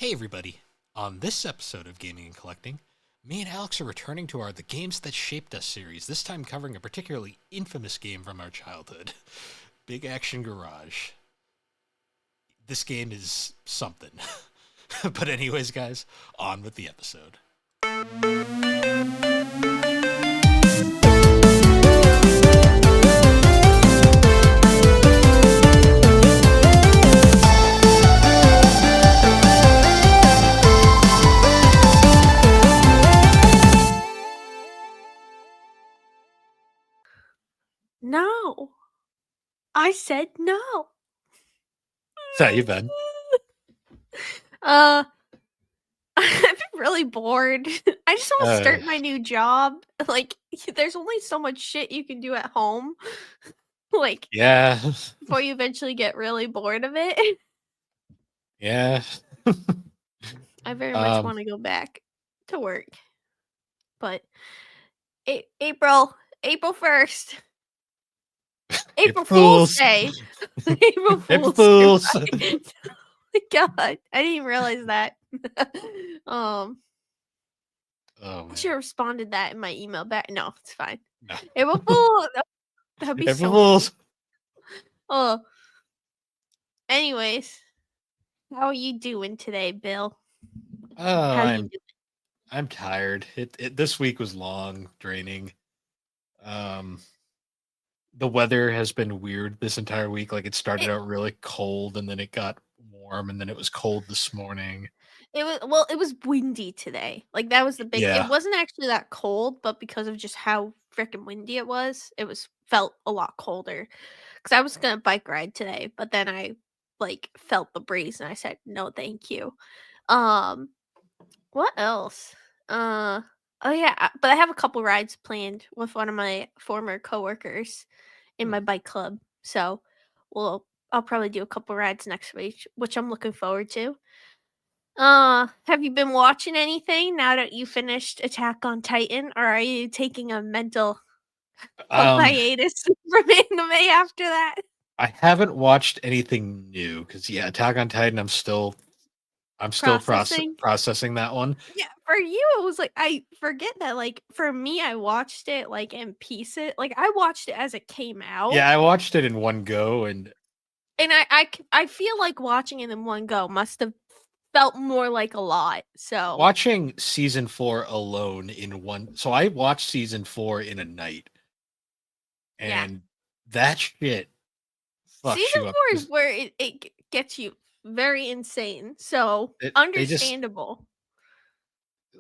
Hey everybody! On this episode of Gaming and Collecting, me and Alex are returning to our The Games That Shaped Us series, this time covering a particularly infamous game from our childhood, Big Action Garage. This game is something. But anyways, guys, on with the episode. No. I said no. So, you been? I've been really bored. I just want to Uh, start my new job. Like, there's only so much shit you can do at home. Like, Yeah. before you eventually get really bored of it. Yeah. I very much want to go back to work. But April 1st. April Fool's Day. April April Fool's. Fools! My God, I didn't even realize that. Oh, I man. should have responded that in my email back. No, it's fine. No. April Fool. That'd be April so. Fools! Oh. Anyways, how are you doing today, Bill? Oh, How you doing? I'm tired. This week was long, draining. The weather has been weird this entire week. Like it started out really cold and then it got warm and then it was cold this morning. It was windy today. Like that was the big. Yeah. It wasn't actually that cold, but because of just how freaking windy it was felt a lot colder. Because I was gonna bike ride today, but then I felt the breeze and I said no, thank you. Um, what else? Oh yeah, but I have a couple rides planned with one of my former coworkers in my bike club. So, I'll probably do a couple rides next week, which I'm looking forward to. Have you been watching anything now that you finished Attack on Titan, or are you taking a mental health Um, hiatus from anime after that? I haven't watched anything new because Attack on Titan. I'm still Processing? processing that one. Yeah, for you, it was like I forget that. Like for me, I watched it in pieces. Like I watched it as it came out. Yeah, I watched it in one go, and I feel like watching it in one go must have felt more like a lot. So watching season 4 alone in one. So I watched season 4 in a night, yeah, and that shit fucks season you up. 4 is where it gets you very insane. So They just understandable.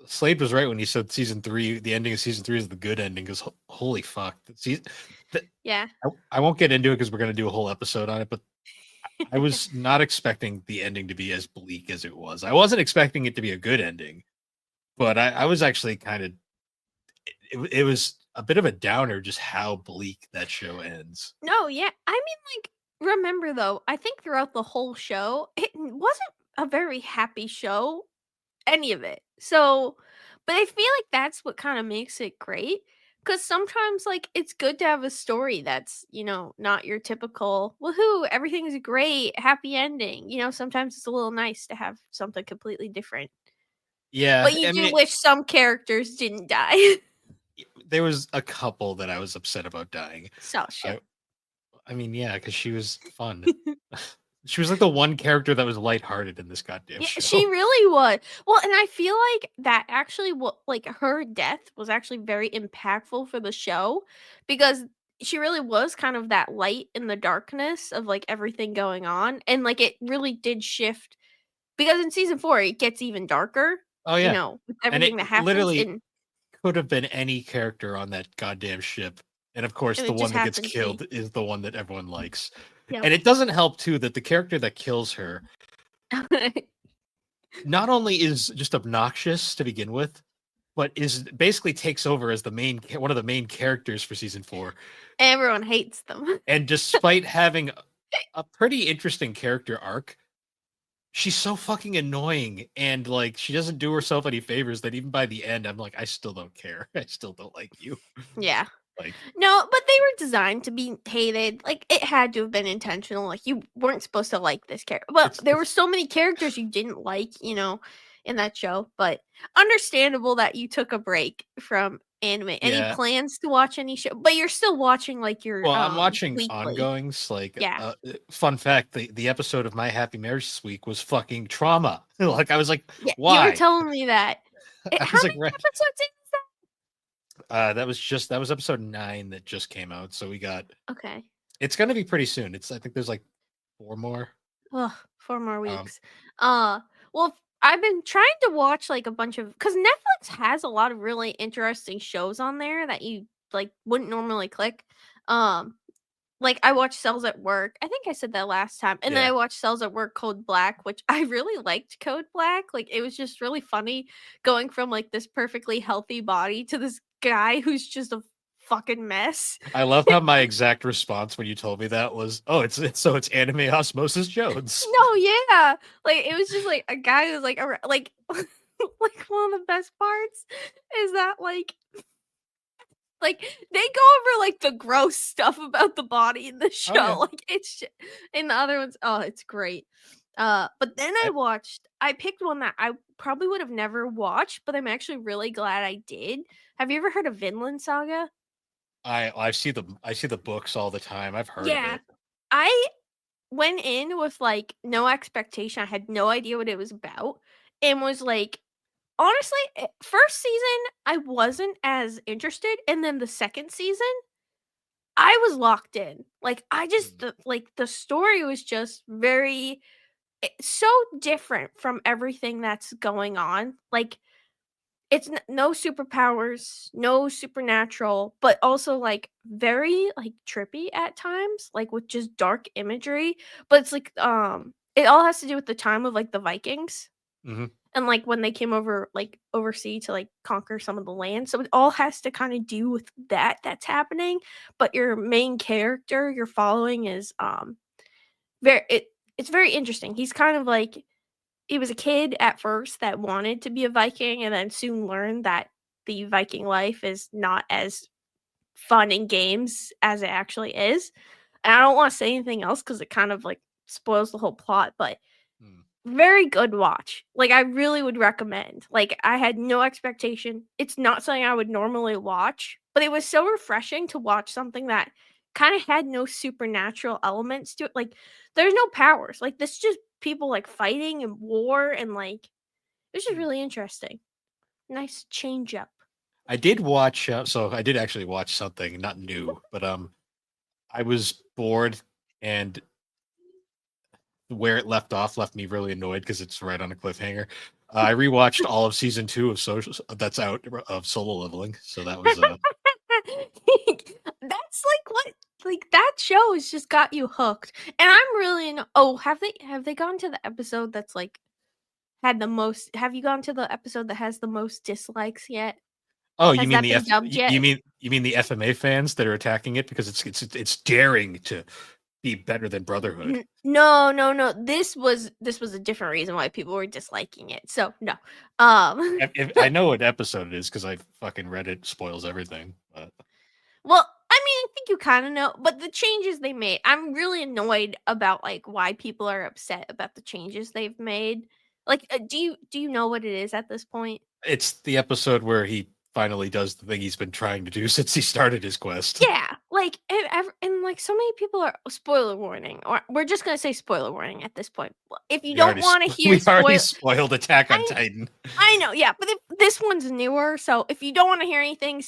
Slade was right when he said season 3. The ending of season 3 is the good ending. Because holy fuck, Yeah. I won't get into it because we're gonna do a whole episode on it. But I was not expecting the ending to be as bleak as it was. I wasn't expecting it to be a good ending, but I was actually kind of. It was a bit of a downer just how bleak that show ends. No, yeah. I mean, remember though, I think throughout the whole show, it wasn't a very happy show, any of it. So, but I feel like that's what kind of makes it great. Because sometimes, it's good to have a story that's, not your typical, woohoo, everything's great, happy ending. Sometimes it's a little nice to have something completely different. Yeah, But you I do mean, wish some characters didn't die. there was a couple that I was upset about dying. Sasha. I mean, yeah, because she was fun. She was like the one character that was lighthearted in this goddamn Yeah, show. she really was. Well, and I feel like that actually her death was actually very impactful for the show because she really was kind of that light in the darkness of everything going on. And it really did shift because in season 4 it gets even darker, Oh yeah, with and everything it that happens literally and could have been any character on that goddamn ship. And of course, the it one just that gets happened to killed be. is the one that everyone likes. Yep. And it doesn't help too that the character that kills her not only is just obnoxious to begin with, but is basically takes over as one of the main characters for season 4. Everyone hates them. And despite having a pretty interesting character arc, she's so fucking annoying and she doesn't do herself any favors that even by the end I'm like, I still don't care. I still don't like you. Yeah. Like, No, but they were designed to be hated. Like it had to have been intentional. Like you weren't supposed to like this character. Well, there were it's so many characters you didn't like, in that show. But understandable that you took a break from anime. Any yeah. plans to watch any show? But you're still watching like your Well, I'm watching weekly. ongoings. Like, Yeah. fun fact: the episode of My Happy Marriage this week was fucking trauma. Like, I was like, Yeah, you were why? telling me that. I How was like, many right. episodes is That was episode 9 that just came out. So we got. that? Okay. It's gonna be pretty soon. I think there's like 4 more. Ugh, 4 more Um, weeks. Well, I've been trying to watch like a bunch of because Netflix has a lot of really interesting shows on there that you like wouldn't normally click. Um, like I watched Cells at Work. I think I said that last time. And then yeah. I watched Cells at Work Code Black, which I really liked Code Black. Like it was just really funny going from like this perfectly healthy body to this guy who's just a fucking mess. I love how my exact response when you told me that was, "Oh, it's anime Osmosis Jones." No, yeah. Like it was just like a guy who's like like like one of the best parts is that like they go over like the gross stuff about the body in the Oh yeah. show. Like in the other ones, oh, it's great. But then I, I picked one that I probably would have never watched, but I'm actually really glad I did. Have you ever heard of Vinland Saga? I see the books all the time. I've heard of Yeah. it. I went in with like no expectation. I had no idea what it was about and was like honestly, first season I wasn't as interested and then the second season I was locked in. Like I just Mm. like the story was just very so different from everything that's going on. Like it's no superpowers, no supernatural, but also like very like trippy at times, like with just dark imagery. But it's like it all has to do with the time of like the Vikings Mhm. and like when they came over like overseas to like conquer some of the land. So it all has to kind of do with that's happening. But your main character you're following is very it's very interesting. He's kind of like he was a kid at first that wanted to be a Viking and then soon learned that the Viking life is not as fun in games as it actually is. And I don't want to say anything else because it kind of like spoils the whole plot, but Mm. very good watch. Like I really would recommend. Like I had no expectation. It's not something I would normally watch, but it was so refreshing to watch something that kind of had no supernatural elements to it. Like there's no powers. Like this is just people like fighting and war and like it was just Mm. really interesting. Nice change up. I did watch. So I did actually watch something not new, but I was bored, and where it left off left me really annoyed because it's right on a cliffhanger. I rewatched all of season 2 of social that's out of Solo Leveling, so that was That's like what like that show has just got you hooked. And I'm really oh, have they gone to the episode that's like had the most have you gone to the episode that has the most dislikes yet? Oh, Has that been dubbed yet? you mean the FMA fans that are attacking it because it's daring to be better than Brotherhood. No, no, no. This was a different reason why people were disliking it. So no. I know what episode it is because I fucking read it spoils everything. But Well, I mean, I think you kind of know, but the changes they made, I'm really annoyed about like why people are upset about the changes they've made. Like, do you know what it is at this point? it's the episode where he finally does the thing he's been trying to do since he started his quest. Yeah, like and like so many people are spoiler warning, or we're just gonna say spoiler warning at this point. If you don't want to hear We already spoil, spoiled Attack on I Titan. I know, yeah, but this one's newer, so if you don't want to hear anything,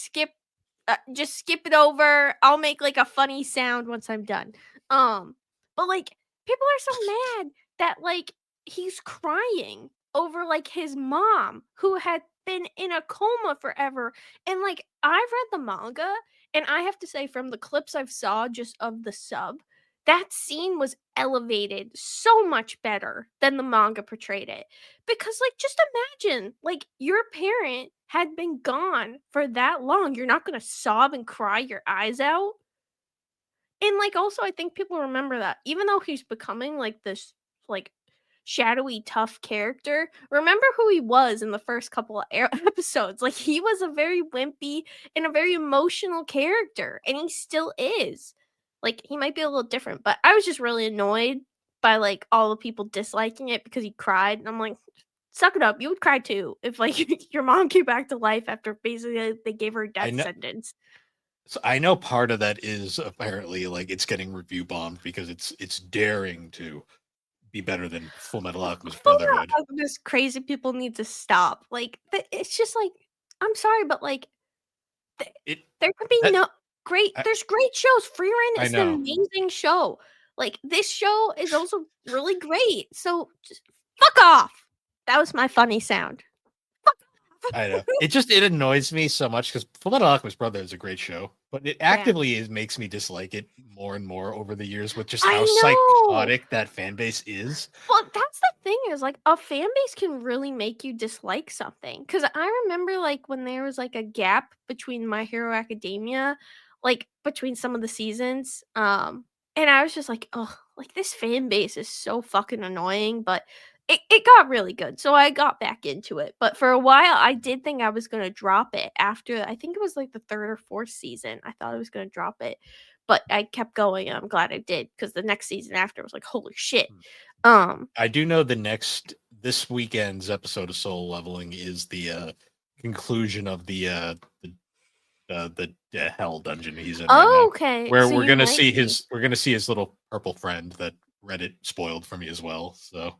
just skip it over. I'll make like a funny sound once I'm done. Um, but like people are so mad that like he's crying over like his mom who had been in a coma forever. And like I've read the manga and I have to say from the clips I've saw just of the sub, that scene was elevated so much better than the manga portrayed it. Because, like, just imagine, like, your parent had been gone for that long. You're not gonna sob and cry your eyes out. And, like, also, I think people remember that even though he's becoming, like, this, like, shadowy, tough character. Remember who he was in the first couple of episodes. Like, he was a very wimpy and a very emotional character, and he still is. Like, he might be a little different, but I was just really annoyed by, like, all the people disliking it because he cried, and I'm like, suck it up. You would cry too if, like, your mom came back to life after basically they gave her a I death know. sentence. So I know part of that is apparently like it's getting review bombed because it's daring to be better than Full Metal Alchemist Full Metal Brotherhood. Alchemist crazy people need to stop. Like, it's just like, I'm sorry, but like, It there could be that no great. I, There's great shows. Free Reign I is an know. amazing show. Like, this show is also really great. So just fuck off. That was my funny sound. I know. It annoys me so much because Fullmetal Alchemist Brotherhood is a great show, but it Yeah, actively makes me dislike it more and more over the years with just I how know. psychotic that fan base is. Well, that's the thing is, like, a fan base can really make you dislike something. Because I remember, like, when there was, like, a gap between My Hero Academia, like, between some of the seasons, and I was just like, "Oh, like, this fan base is so fucking annoying," but it got really good, so I got back into it, but for a while, I did think I was gonna drop it after I think it was, like, the 3rd or 4th season, I thought I was gonna drop it, but I kept going, and I'm glad I did because the next season after was like, "Holy shit." Um, I do know this weekend's episode of Soul Leveling is the conclusion of the hell dungeon he's in right now, okay, where so you might be we're gonna see his little purple friend that Reddit spoiled for me as well. So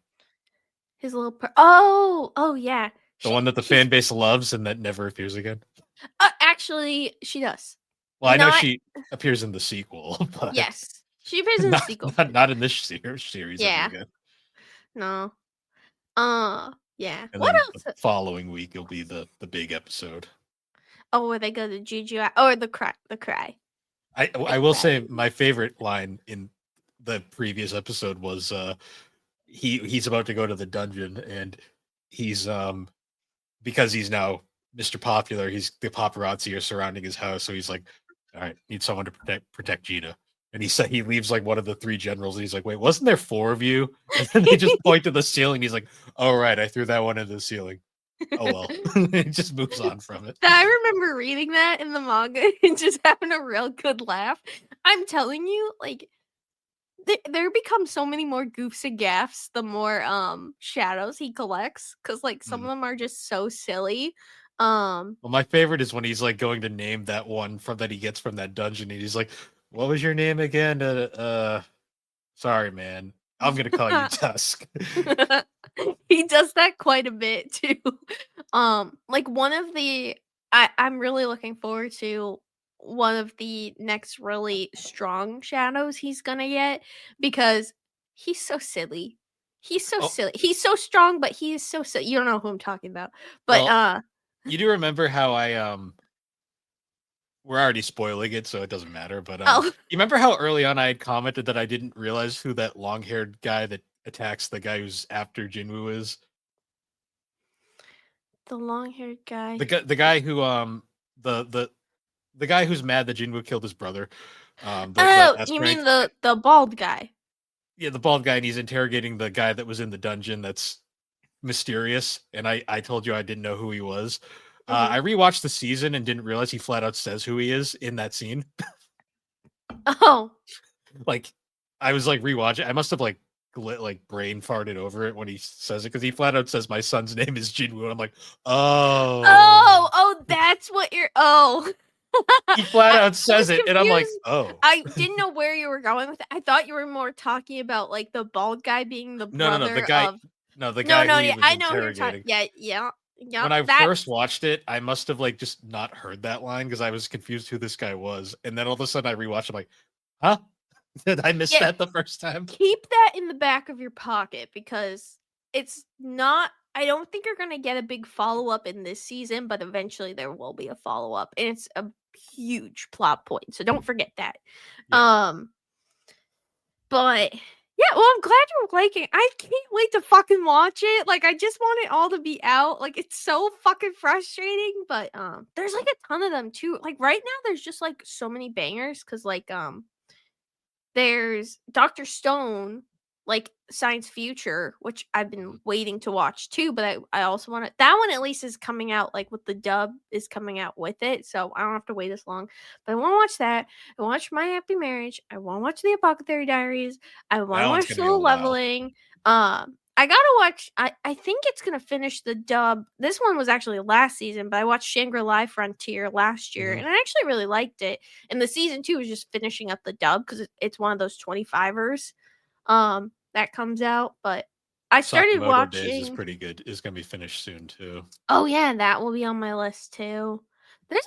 his little oh, yeah. the one that the She's fan base loves and that never appears again. actually, she does. Well, I know Not she appears in the sequel, but yes. She appears in the not sequel. not in this series ever Yeah, again. no. Yeah. And What then the else? following week will be the big episode. Oh, where they go to Juju or the cry. I Big will cry. say my favorite line in the previous episode was he's about to go to the dungeon and he's because he's now Mr. Popular, he's the paparazzi are surrounding his house, so he's like, all right, need someone to protect Gina. And he said he leaves like one of the three generals, and he's like, wait, wasn't there four of you? And then they just point to the ceiling. He's like, oh right, I threw that one into the ceiling. Oh well. He just moves on from it. I remember reading that in the manga and just having a real good laugh. I'm telling you, like, there become so many more goofs and gaffs the more shadows he collects because like some Mm. of them are just so silly. Um Well, my favorite is when he's like going to name that one from that he gets from that dungeon, and he's like, "What was your name again?" Sorry, man. I'm gonna call you Tusk. he does that quite a bit too. Like one of the I'm really looking forward to one of the next really strong shadows he's gonna get because he's so silly. He's so Oh, silly. He's so strong, but he is so silly. You don't know who I'm talking about. But well, you do remember how I we're already spoiling it, so it doesn't matter. But oh, you remember how early on I had commented that I didn't realize who that long-haired guy that attacks the guy who's after Jinwoo is? the long-haired guy. The guy who the the the guy who's mad that Jinwoo killed his brother. The Oh, S you mean rank. the bald guy? Yeah, the bald guy, and he's interrogating the guy that was in the dungeon that's mysterious. And I told you I didn't know who he was. Hmm. I rewatched the season and didn't realize he flat out says who he is in that scene. Oh, Like, I was like rewatching. I must have like like brain farted over it when he says it because he flat out says my son's name is Jinwoo. And I'm like, oh, that's what you're. Oh, he flat out I was says it, and I'm like, confused. oh, I didn't know where you were going with it. I thought you were more talking about like the bald guy being the no, the brother guy, of. no, the No, guy no, who he yeah, was I know who you're talking. interrogating. Yeah, yeah, yeah. When I first That's watched it, I must have like just not heard that line because I was confused who this guy was. And then all of a sudden I rewatched, I'm like, huh? Did I miss yeah. that the first time? Keep that in the back of your pocket because it's not. I don't think you're gonna get a big follow up in this season, but eventually there will be a follow up, and it's a huge plot point. So don't forget that. Yeah. Um, but yeah, well, I'm glad you're liking. I can't wait to fucking watch it. Like, I just want it all to be out. Like, it's so fucking frustrating, but there's like a ton of them too. Like right now, there's just like so many bangers because like there's Doctor Stone. like Science Future, which I've Mhm. been waiting to watch too, but I also want to. That one at least is coming out like with the dub is coming out with it, so I don't have to wait as long. But I want to watch that. I want to watch My Happy Marriage. I want to watch The Apothecary Diaries. I want That to one's watch gonna be a Solo while. Leveling. I gotta watch. I think it's gonna finish the dub. This one was actually last season, but I watched Shangri-La Frontier last year, Mhm. and I actually really liked it. And the season 2 is just finishing up the dub because it's one of those 25ers that comes out. But I started Sakamoto Days is watching. pretty good. Is gonna be finished soon too. Oh yeah, that will be on my list too. There's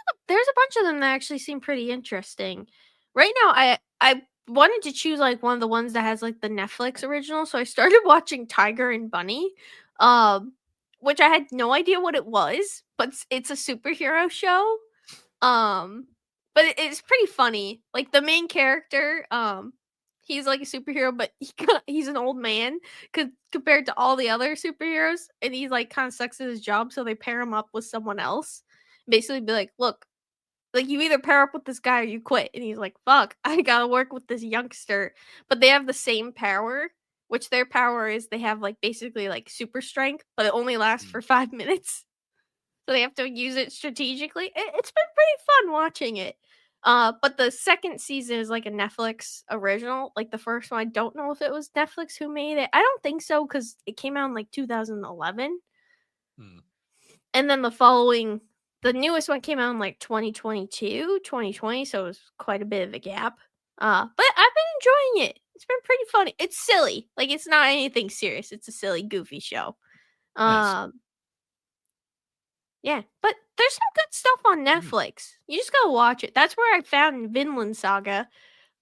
a bunch of them that actually seem pretty interesting. Right now, I wanted to choose like one of the ones that has like the Netflix original, so I started watching Tiger and Bunny, um, which I had no idea what it was, but it's a superhero show. Um, but it's pretty funny. Like the main character, he's like a superhero, but he's an old man compared to all the other superheroes, and he's like kind of sucks at his job. So they pair him up with someone else. Basically, be like, look, like you either pair up with this guy or you quit. And he's like, fuck, I gotta work with this youngster. But they have the same power, which their power is they have like basically like super strength, but it only lasts Mm. for 5 minutes. So they have to use it strategically. It's been pretty fun watching it. But the second season is like a Netflix original. Like the first one, I don't know if it was Netflix who made it. I don't think so because it came out in like 2011. Hmm. And then the newest one came out in like 2022, 2020. So it was quite a bit of a gap. But I've been enjoying it. It's been pretty funny. It's silly. Like it's not anything serious. It's a silly, goofy show. Nice. Um, Yeah, but there's some good stuff on Hmm. Netflix. You just gotta watch it. That's where I found Vinland Saga.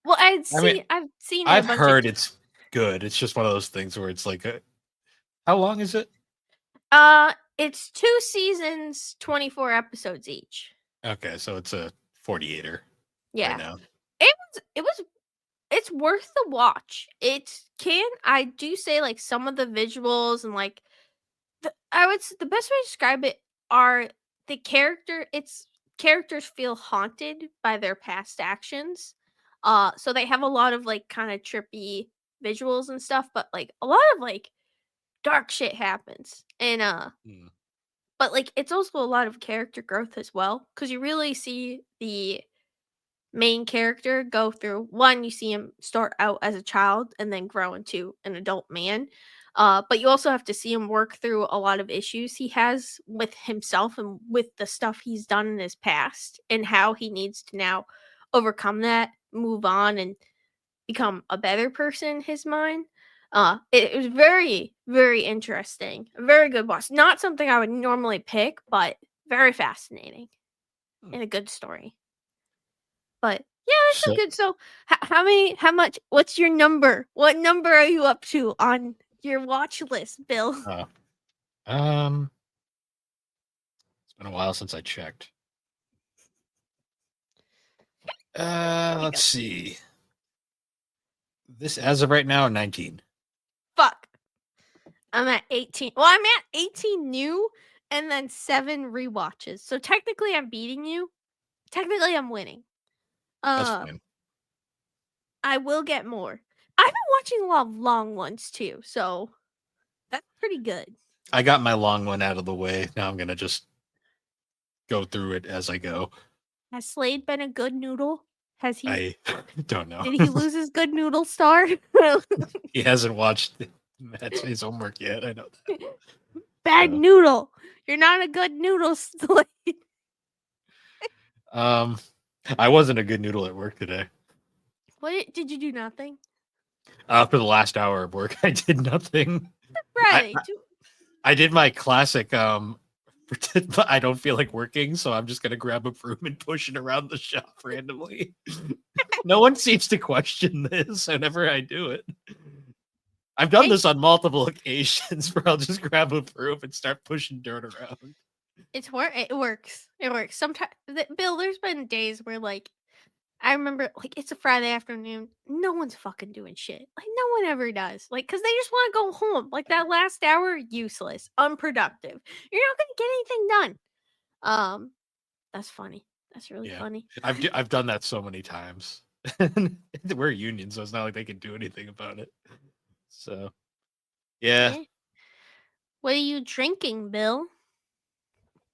Well, I mean, I've seen it a I've bunch of heard it's good. It's just one of those things where it's like, how long is it? it's 2 seasons, 24 episodes each. Okay, so it's a 48er right Yeah. now. It was it's worth the watch. I do say like some of the visuals and like the best way to describe it are it's characters feel haunted by their past actions. So they have a lot of like kind of trippy visuals and stuff, but like a lot of like dark shit happens. And Hmm. but like it's also a lot of character growth as well cuz you really see the main character go through one, you see him start out as a child and then grow into an adult man. But you also have to see him work through a lot of issues he has with himself and with the stuff he's done in his past and how he needs to now overcome that, move on, and become a better person in his mind. It was very, very interesting. A very good watch. Not something I would normally pick, but very fascinating Hmm. and a good story. But yeah, there's some So, good. So, how many? How much? What's your number? What number are you up to on your watch list, Bill? uh, um, it's been a while since I checked. I Let's got see. This as of right now, 19. fuck. I'm at 18. Well, I'm at 18 new and then 7 rewatches. So technically, I'm beating you. Technically, I'm winning. That's Um, fine. I will get more. I've been watching a lot of long ones too, so that's pretty good. I got my long one out of the way. Now I'm gonna just go through it as I go. Has Slade been a good noodle? Has he? I don't know. Did he lose his good noodle star? He hasn't watched his homework yet. I know that. Bad So, noodle. You're not a good noodle, Slade. um, I wasn't a good noodle at work today. What did you do? Nothing. For the last hour of work, I did nothing. I Friday. I did my classic pretend I don't feel like working, so I'm just gonna grab a broom and push it around the shop randomly. No one seems to question this whenever I do it. I've done Hey, this on multiple occasions where I'll just grab a broom and start pushing dirt around. it works. It works. Sometimes, Bill. There's been days where like I remember like it's a Friday afternoon. No one's fucking doing shit. Like no one ever does. Like because they just want to go home. Like that last hour, useless, unproductive. You're not gonna get anything done. Um, that's funny. That's really Yeah, funny. I've done that so many times. We're a union, so it's not like they can do anything about it. So, yeah. What are you drinking, Bill?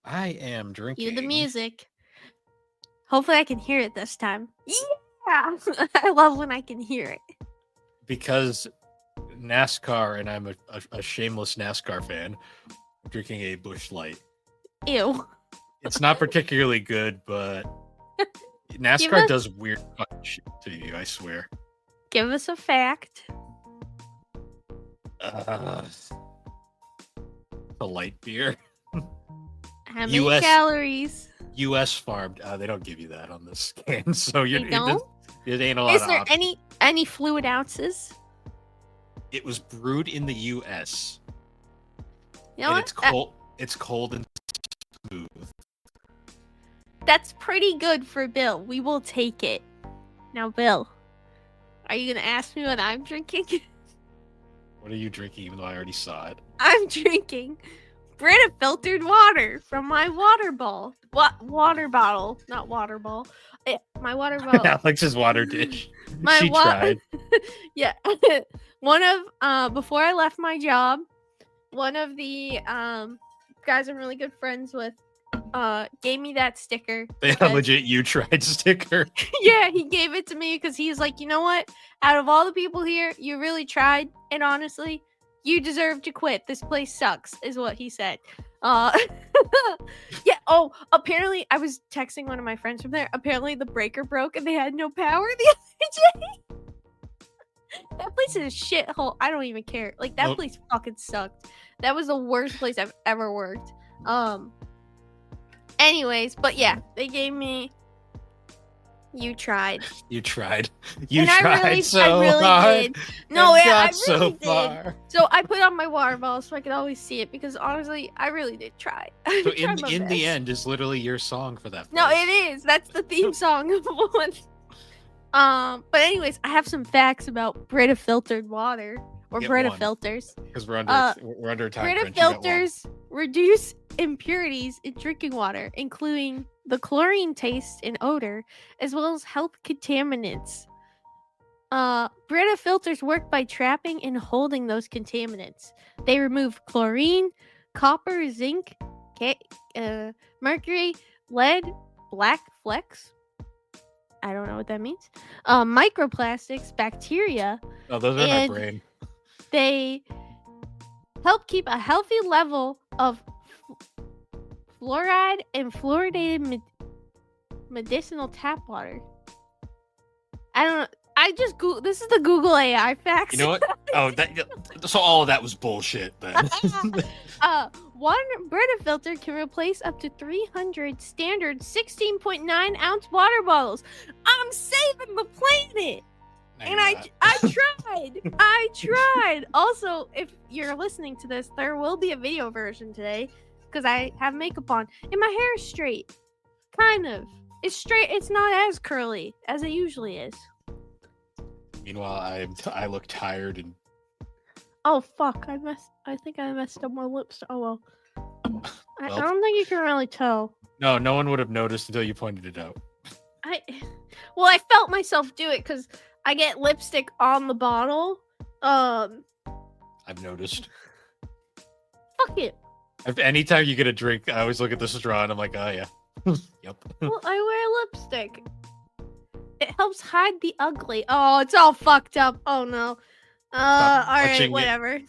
I am drinking. Cue the music. Hopefully I can hear it this time. Yeah! I love when I can hear it. Because NASCAR, and I'm a shameless NASCAR fan, I'm drinking a Busch Light. Ew. It's not particularly good, but NASCAR does weird fucking shit to you, I swear. Give us a fact. The light beer. How many calories? U.S. farmed. They don't give you that on this can, so you don't. It ain't a lot. Is there any fluid ounces? It was brewed in the U.S. You know what? It's cold. It's cold and smooth. That's pretty good for Bill. We will take it. Now, Bill, are you gonna ask me what I'm drinking? What are you drinking? Even though I already saw it. I'm drinking Brita filtered water from my water bottle. Water bottle, not water ball. My water bottle. Alex's water dish. She tried. Yeah. One of before I left my job, one of the guys I'm really good friends with gave me that sticker. A legit you tried sticker. Yeah, he gave it to me because he's like, you know what? Out of all the people here, you really tried, and honestly, you deserve to quit. This place sucks, is what he said. Yeah. Oh, apparently, I was texting one of my friends from there. Apparently, the breaker broke and they had no power the other day. That place is a shithole. I don't even care. Like, that place fucking sucked. That was the worst place I've ever worked. Anyways, but yeah, they gave me. You tried. You tried. I really hard. Did. No, yeah, I really so did. Far. So I put on my water bottle so I could always see it because honestly, I really did try. So in the end is literally your song for that. No, it is. That's the theme song of one. But anyways, I have some facts about Brita filtered water or Brita filters. Because we're under time. Brita filters reduce impurities in drinking water, including the chlorine taste and odor, as well as health contaminants. Brita filters work by trapping and holding those contaminants. They remove chlorine, copper, zinc, mercury, lead, black flecks. I don't know what that means. Microplastics, bacteria. Oh, those are my brain. They help keep a healthy level of fluoride and fluoridated medicinal tap water. I don't know. I just Google. This is the Google AI facts. You know what? Oh, so all of that was bullshit then. One Brita filter can replace up to 300 standard 16.9 ounce water bottles. I'm saving the planet. And I tried. I tried. Also, if you're listening to this, there will be a video version today because I have makeup on and my hair is straight. Kind of. It's straight. It's not as curly as it usually is. Meanwhile, I look tired and. Oh fuck! I think I messed up my lips. Oh well. I don't think you can really tell. No one would have noticed until you pointed it out. I felt myself do it because I get lipstick on the bottle. I've noticed. Fuck it. Anytime you get a drink, I always look at the straw and I'm like, oh yeah. Yep. Well, I wear lipstick. It helps hide the ugly. Oh, it's all fucked up. Oh no. Alright, whatever.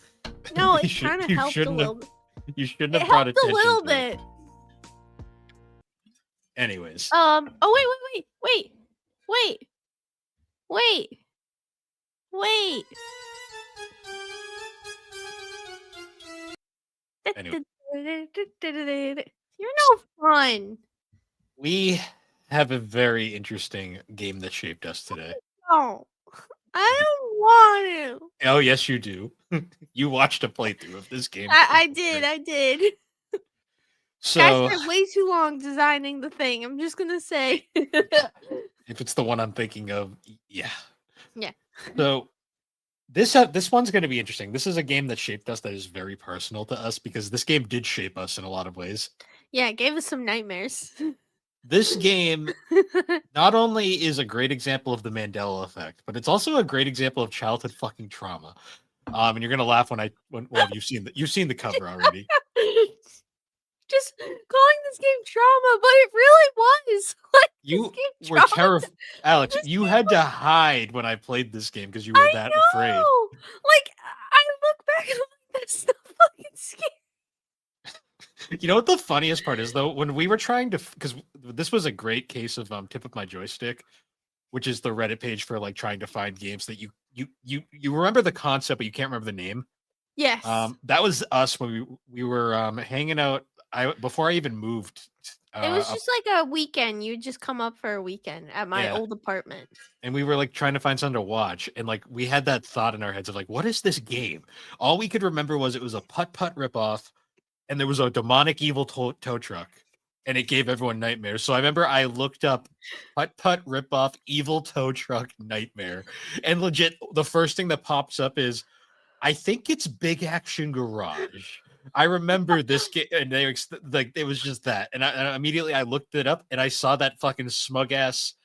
No, it kind of helped a little bit. You shouldn't have brought attention. It helped a little bit. Anyways. Oh, wait. Anyway. You're no fun. We have a very interesting game that shaped us today. No, I don't want to. Oh, yes, you do. You watched a playthrough of this game. I did. So, guys spent way too long designing the thing. I'm just gonna say. If it's the one I'm thinking of, yeah. Yeah. So this one's going to be interesting. This is a game that shaped us that is very personal to us because this game did shape us in a lot of ways. Yeah, it gave us some nightmares. This game not only is a great example of the Mandela effect, but it's also a great example of childhood fucking trauma. And you're gonna laugh when well you've seen the cover already. Just calling this game trauma, but it really was. Like this You game were trauma. Alex. This You game had was. to hide when I played this game because you were I that afraid. know. Like I look back and I'm like, that's so fucking scary. You know what the funniest part is though? When we were trying to, because this was a great case of tip of my joystick, which is the Reddit page for like trying to find games that you remember the concept but you can't remember the name. Yes. That was us when we were hanging out. Before I even moved. It was Up, just like a weekend. You'd just come up for a weekend at my yeah, old apartment. and we were like trying to find something to watch, and like we had that thought in our heads of like, what is this game? All we could remember was it was a putt-putt ripoff, and there was a demonic evil tow truck, and it gave everyone nightmares. So I remember I looked up putt-putt ripoff evil tow truck nightmare, and legit the first thing that pops up is I think it's Big Action Garage. I remember this game, and they like it was just that, and immediately I looked it up, and I saw that fucking smug ass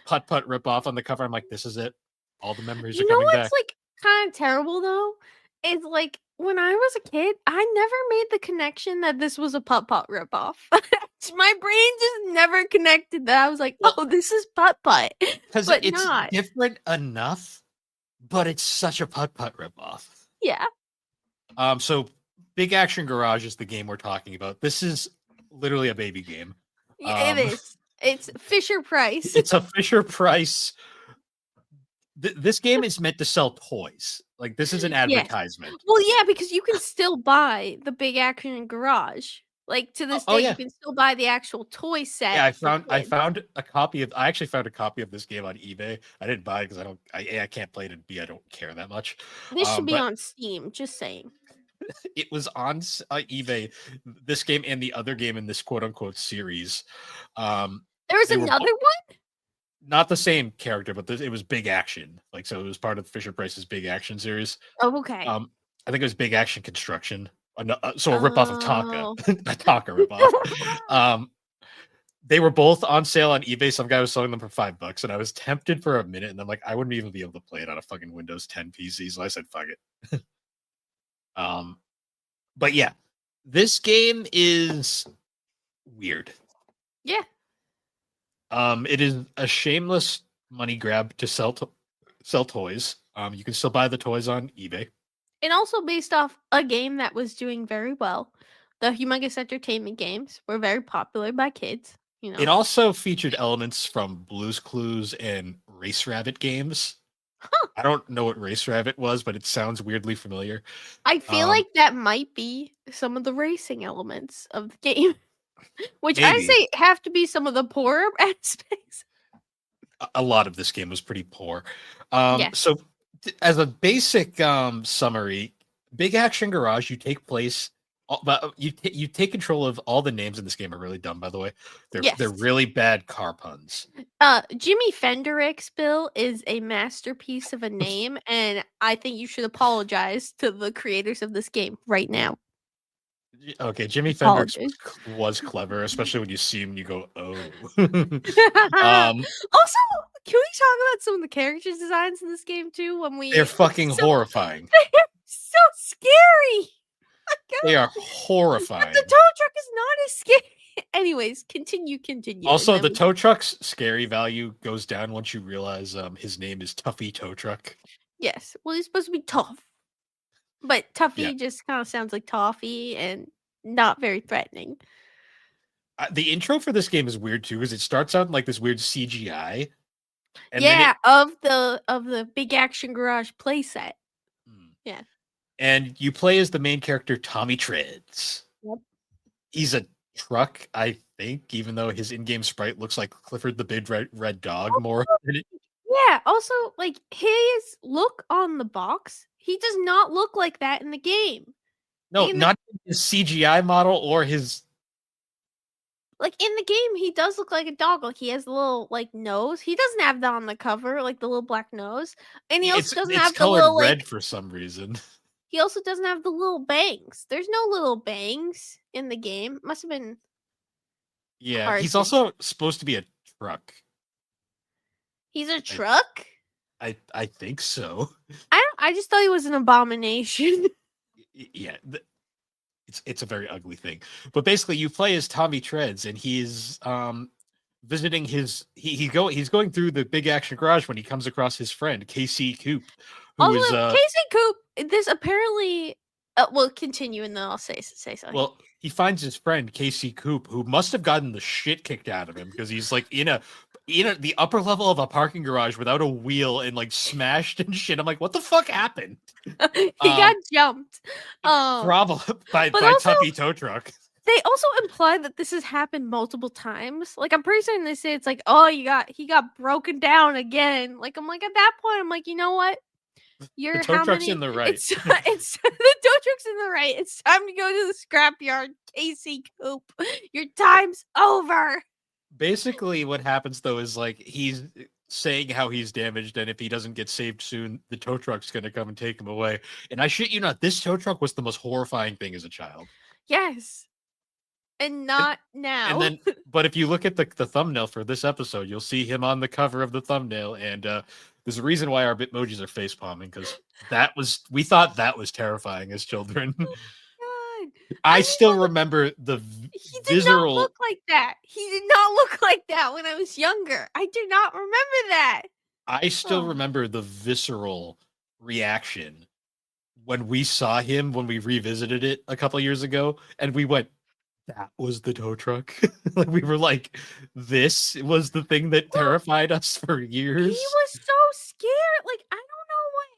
putt putt ripoff on the cover. I'm like, this is it. All the memories are You know coming what's back. like kind of terrible though? Is like when I was a kid, I never made the connection that this was a Putt Putt ripoff. My brain just never connected that. I was like, Well, oh, this is Putt Putt, because but it's not. different enough, but it's such a putt putt ripoff. Yeah. So Big Action Garage is the game we're talking about. This is literally a baby game. Yeah, it is. It's Fisher Price. It's a Fisher Price. This game is meant to sell toys. Like this is an Yes. advertisement. Well, yeah, because you can still buy the Big Action Garage. Like to this Oh day, yeah, you can still buy the actual toy set. yeah. For I kids. found a copy of. I actually found a copy of this game on eBay. I didn't buy it because I can't play it, and B, I don't care that much. This should be But on Steam. Just saying. it was on eBay. This game and the other game in this quote unquote series. There was They were another one. not the same character, but it was Big Action. Like so, it was part of Fisher Price's Big Action series. Oh, okay. I think it was Big Action Construction. So a ripoff of Tonka, Oh. a Tonka ripoff. They were both on sale on eBay. Some guy was selling them for $5, and I was tempted for a minute, and I'm like, I wouldn't even be able to play it on a fucking Windows 10 PC, so I said, fuck it. But yeah, this game is weird. Yeah. It is a shameless money grab to sell toys. You can still buy the toys on eBay. And also based off a game that was doing very well. The Humongous Entertainment games were very popular by kids. You know. It also featured elements from Blue's Clues and Race Rabbit games. Huh. I don't know what Race Rabbit was, but it sounds weirdly familiar. I feel like that might be some of the racing elements of the game. Which I Maybe. say have to be some of the poorer aspects. A lot of this game was pretty poor. Yes. So as a basic summary, Big Action Garage, you take place, but you take control of all the names in this game are really dumb. By the way, they're Yes. really bad car puns. Jimmy Fenderix Bill is a masterpiece of a name, and I think you should apologize to the creators of this game right now. Okay, Jimmy Fendrix was clever, especially when you see him, you go, "Oh." Also, can we talk about some of the character designs in this game too? They're fucking horrifying. They're so scary. They are horrifying. But the tow truck is not as scary. Anyways, continue. Also, the tow truck's scary value goes down once you realize his name is Tuffy Tow Truck. Yes, well, he's supposed to be tough. But Tuffy just kind of sounds like toffee and not very threatening. The intro for this game is weird too, because it starts out in like this weird CGI. And of the Big Action Garage playset. Yeah. And you play as the main character, Tommy Treads. Yep. He's a truck, I think, even though his in-game sprite looks like Clifford the Big Red Dog more. Yeah. Also, like his look on the box. He does not look like that in the game. No, not his CGI model or his. Like in the game, he does look like a dog. Like he has a little like nose. He doesn't have that on the cover, like the little black nose, and he also doesn't have the little red like. For some reason. He also doesn't have the little bangs. There's no little bangs in the game. Must have been. Yeah, he's also supposed to be a truck. He's a truck? I think so. I just thought he was an abomination. Yeah, it's a very ugly thing. But basically, you play as Tommy Treads, and he's visiting he's going through the Big Action Garage when he comes across his friend Casey Coop, who Also, is Casey Coop, this apparently we'll continue and then I'll say something. well, he finds his friend Casey Coop, who must have gotten the shit kicked out of him because he's like in the upper level of a parking garage without a wheel and like smashed and shit. I'm like, what the fuck happened? He got jumped. Probably by also, Tuppy Tow Truck. They also imply that this has happened multiple times. Like, I'm pretty certain they say it's like, oh, he got broken down again. Like, I'm like, at that point, I'm like, you know what? The tow truck's in the right. It's the tow truck's in the right. It's time to go to the scrapyard, Casey Coop. Your time's over. Basically, what happens though is like he's saying how he's damaged, and if he doesn't get saved soon, the tow truck's gonna come and take him away. And I shit you not, this tow truck was the most horrifying thing as a child. Yes. And not now. And then, but if you look at the thumbnail for this episode, you'll see him on the cover of the thumbnail. And there's a reason why our Bitmojis are face palming, because we thought that was terrifying as children. God. I still remember the he did not look like that. He did not look like that when I was younger. I do not remember that. I still remember the visceral reaction when we saw him when we revisited it a couple years ago, and we went, that was the tow truck. Like, we were like, this was the thing that terrified us for years. He was so scared. Like, I don't know what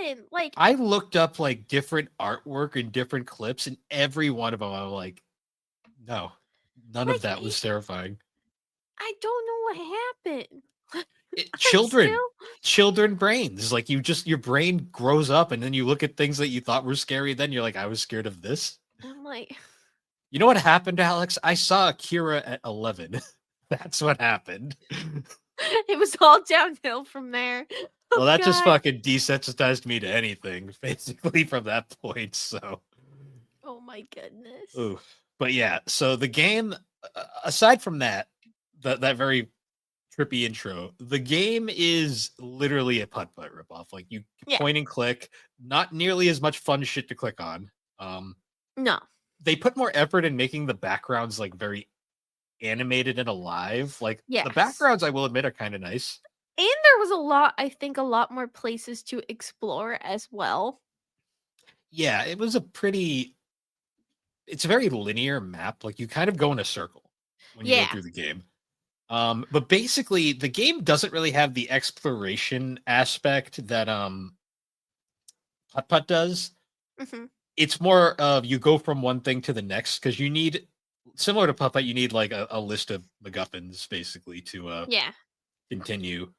happened. Like, I looked up like different artwork and different clips, and every one of them I'm like, no, none of that was terrifying. I don't know what happened. Children brains. Like, your brain grows up, and then you look at things that you thought were scary, then you're like, I was scared of this. I'm like, you know what happened, Alex? I saw Akira at 11. That's what happened. It was all downhill from there. Well, that just fucking desensitized me to anything, basically, from that point, so. Oh my goodness. Ooh. But yeah, so the game, aside from that very trippy intro, the game is literally a putt-putt ripoff. Like, you point and click, not nearly as much fun shit to click on. No. They put more effort in making the backgrounds like very animated and alive. Like, the backgrounds, I will admit, are kind of nice. And there was a lot more places to explore as well. Yeah, it was it's a very linear map. Like, you kind of go in a circle when you go through the game. But basically, the game doesn't really have the exploration aspect that Putt-Putt does. Mm-hmm. It's more of you go from one thing to the next, because you need, similar to Putt-Putt, you need like a list of MacGuffins basically to continue.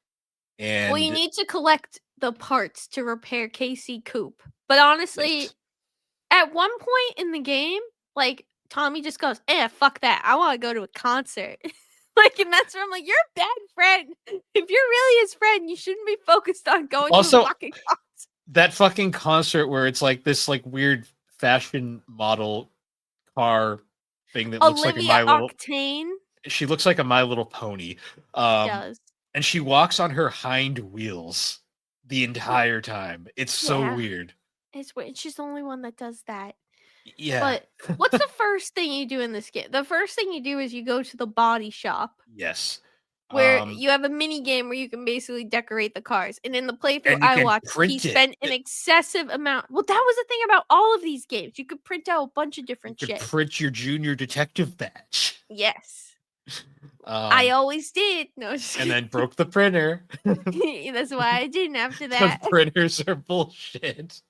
And well, you need to collect the parts to repair Casey Coop. But honestly, at one point in the game, like, Tommy just goes, fuck that. I want to go to a concert. Like, and that's where I'm like, you're a bad friend. If you're really his friend, you shouldn't be focused on going to a fucking concert. That fucking concert where it's like this like weird fashion model car thing that looks like a My Little Octane. She looks like a My Little Pony. She does. And she walks on her hind wheels the entire time. It's so weird. It's weird. She's the only one that does that. Yeah. But what's the first thing you do in this game? The first thing you do is you go to the body shop. Yes. Where you have a mini game where you can basically decorate the cars. And in the playthrough I watched, he spent an excessive amount. Well, that was the thing about all of these games. You could print out a bunch of different shit. Print your junior detective badge. Yes. I always did. No, and then broke the printer. That's why I didn't after that. Printers are bullshit.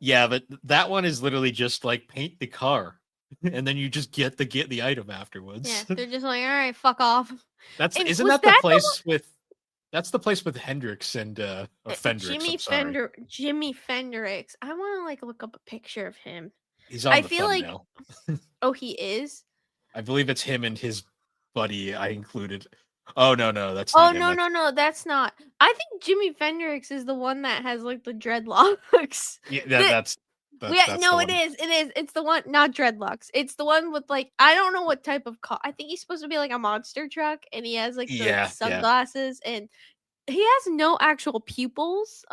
Yeah, but that one is literally just like paint the car. And then you just get the item afterwards. Yeah, they're just like, all right, fuck off. That's the place with Hendrix and or Fendrix. Jimmy Fendrix. I want to like look up a picture of him. He's on the thumbnail. Oh, he is? I believe it's him and his buddy I included. Oh no, that's not him. No, that's not. I think Jimmy Fendrix is the one that has like the dreadlocks. Yeah, that's it is. It's the one, not dreadlocks. It's the one with like, I don't know what type of car. I think he's supposed to be like a monster truck, and he has like the sunglasses, and he has no actual pupils.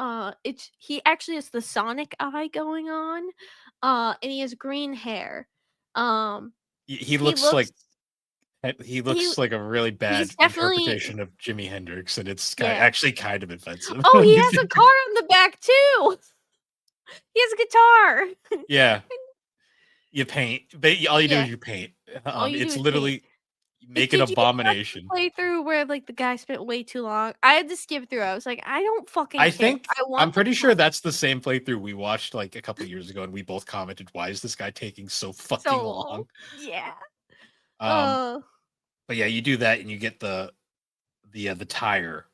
It's he actually has the Sonic eye going on. And he has green hair. Um, He he looks looks like he he looks like a really he's bad definitely interpretation of Jimi Hendrix, and it's yeah. actually kind of offensive Oh, when he you has a think. car on the back too. He has a guitar. Yeah, you paint, but all you do Yeah, is you paint. all you do It's is paint. literally make an Did you watch the abomination. playthrough where, like, the guy spent way too long? I had to skip through. I was like, "I don't fucking I care. think I I'm want the pretty sure content." that's the same playthrough we watched like a couple years ago, and we both commented, "Why is this guy taking so fucking So long. long?" Yeah. Um, Uh, but yeah, you do that, and you get the tire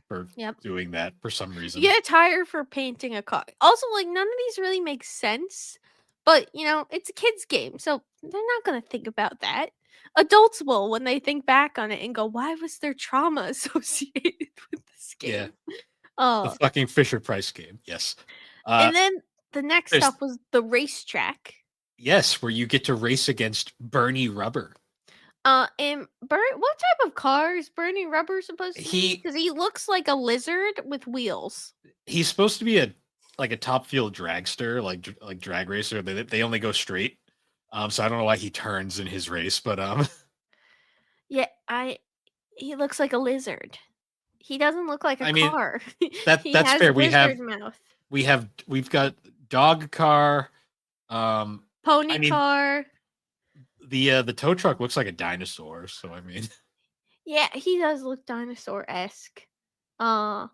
for yep. doing that for some You reason. get a tire for painting a car. Also, like, none of these really make sense, but, it's a kid's game, so they're not gonna think about that. Adults will when they think back on it and go, "Why was there trauma associated with this Yeah, game?" the Uh, fucking Fisher Price game. Yes. Uh, and then the next there's stop was the racetrack. yes, where you get to race against Bernie Rubber. And what type of car is Bernie Rubber supposed to be? He Because he looks like a lizard with wheels. he's supposed to be a like a top field dragster, like drag racer. They only go straight. So I don't know why he turns in his race, but Yeah, he looks like a lizard. He doesn't look like a I mean car. He that's has fair. lizard mouth. We've got dog car. Um, I Pony mean car. the tow truck looks like a dinosaur. So I mean, Yeah, he does look dinosaur-esque. Uh,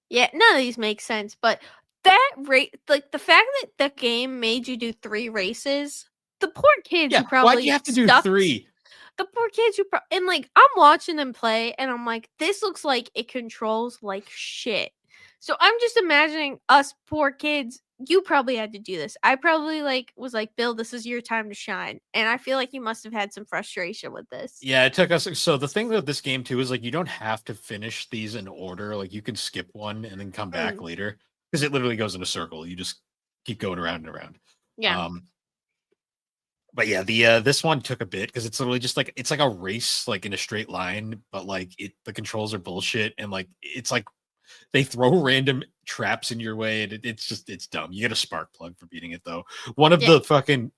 yeah, none of these make sense, but that rate, like the fact that the game made you do 3 races, the poor kids yeah. who Why do you probably have to do stuck. 3? The poor kids who and, like, I'm watching them play, and I'm like, "This looks like it controls like shit." So, I'm just imagining us poor kids you probably had to do this. I probably, like, was like, "Bill, this is your time to shine," and I feel like you must have had some frustration with this. Yeah, it took us. So the thing with this game too is like you don't have to finish these in order. Like you can skip one and then come back Mm, later because it literally goes in a circle. You just keep going around and around. yeah. Um, but yeah, the this one took a bit because it's literally just like it's like a race like in a straight line, but like the controls are bullshit and like it's like they throw random traps in your way and it's dumb. You get a spark plug for beating it though. One of Yeah, the fucking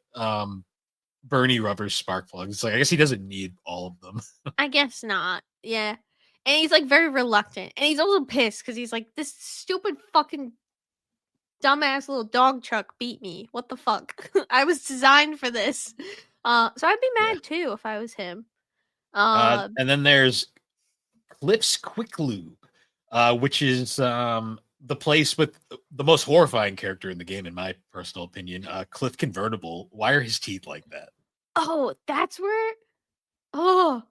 Bernie Rubber's spark plugs. It's like I guess he doesn't need all of them. I guess not. Yeah. And he's, like, very reluctant, and he's also pissed because he's like, "This stupid fucking dumbass little dog truck beat me. What the fuck? I was designed for this." So I'd be Yeah. mad too if I was him. Uh, And then there's Cliff's Quick Lube, which is the place with the most horrifying character in the game, in my personal opinion. Cliff Convertible. Why are his teeth like that? oh, that's where. Oh,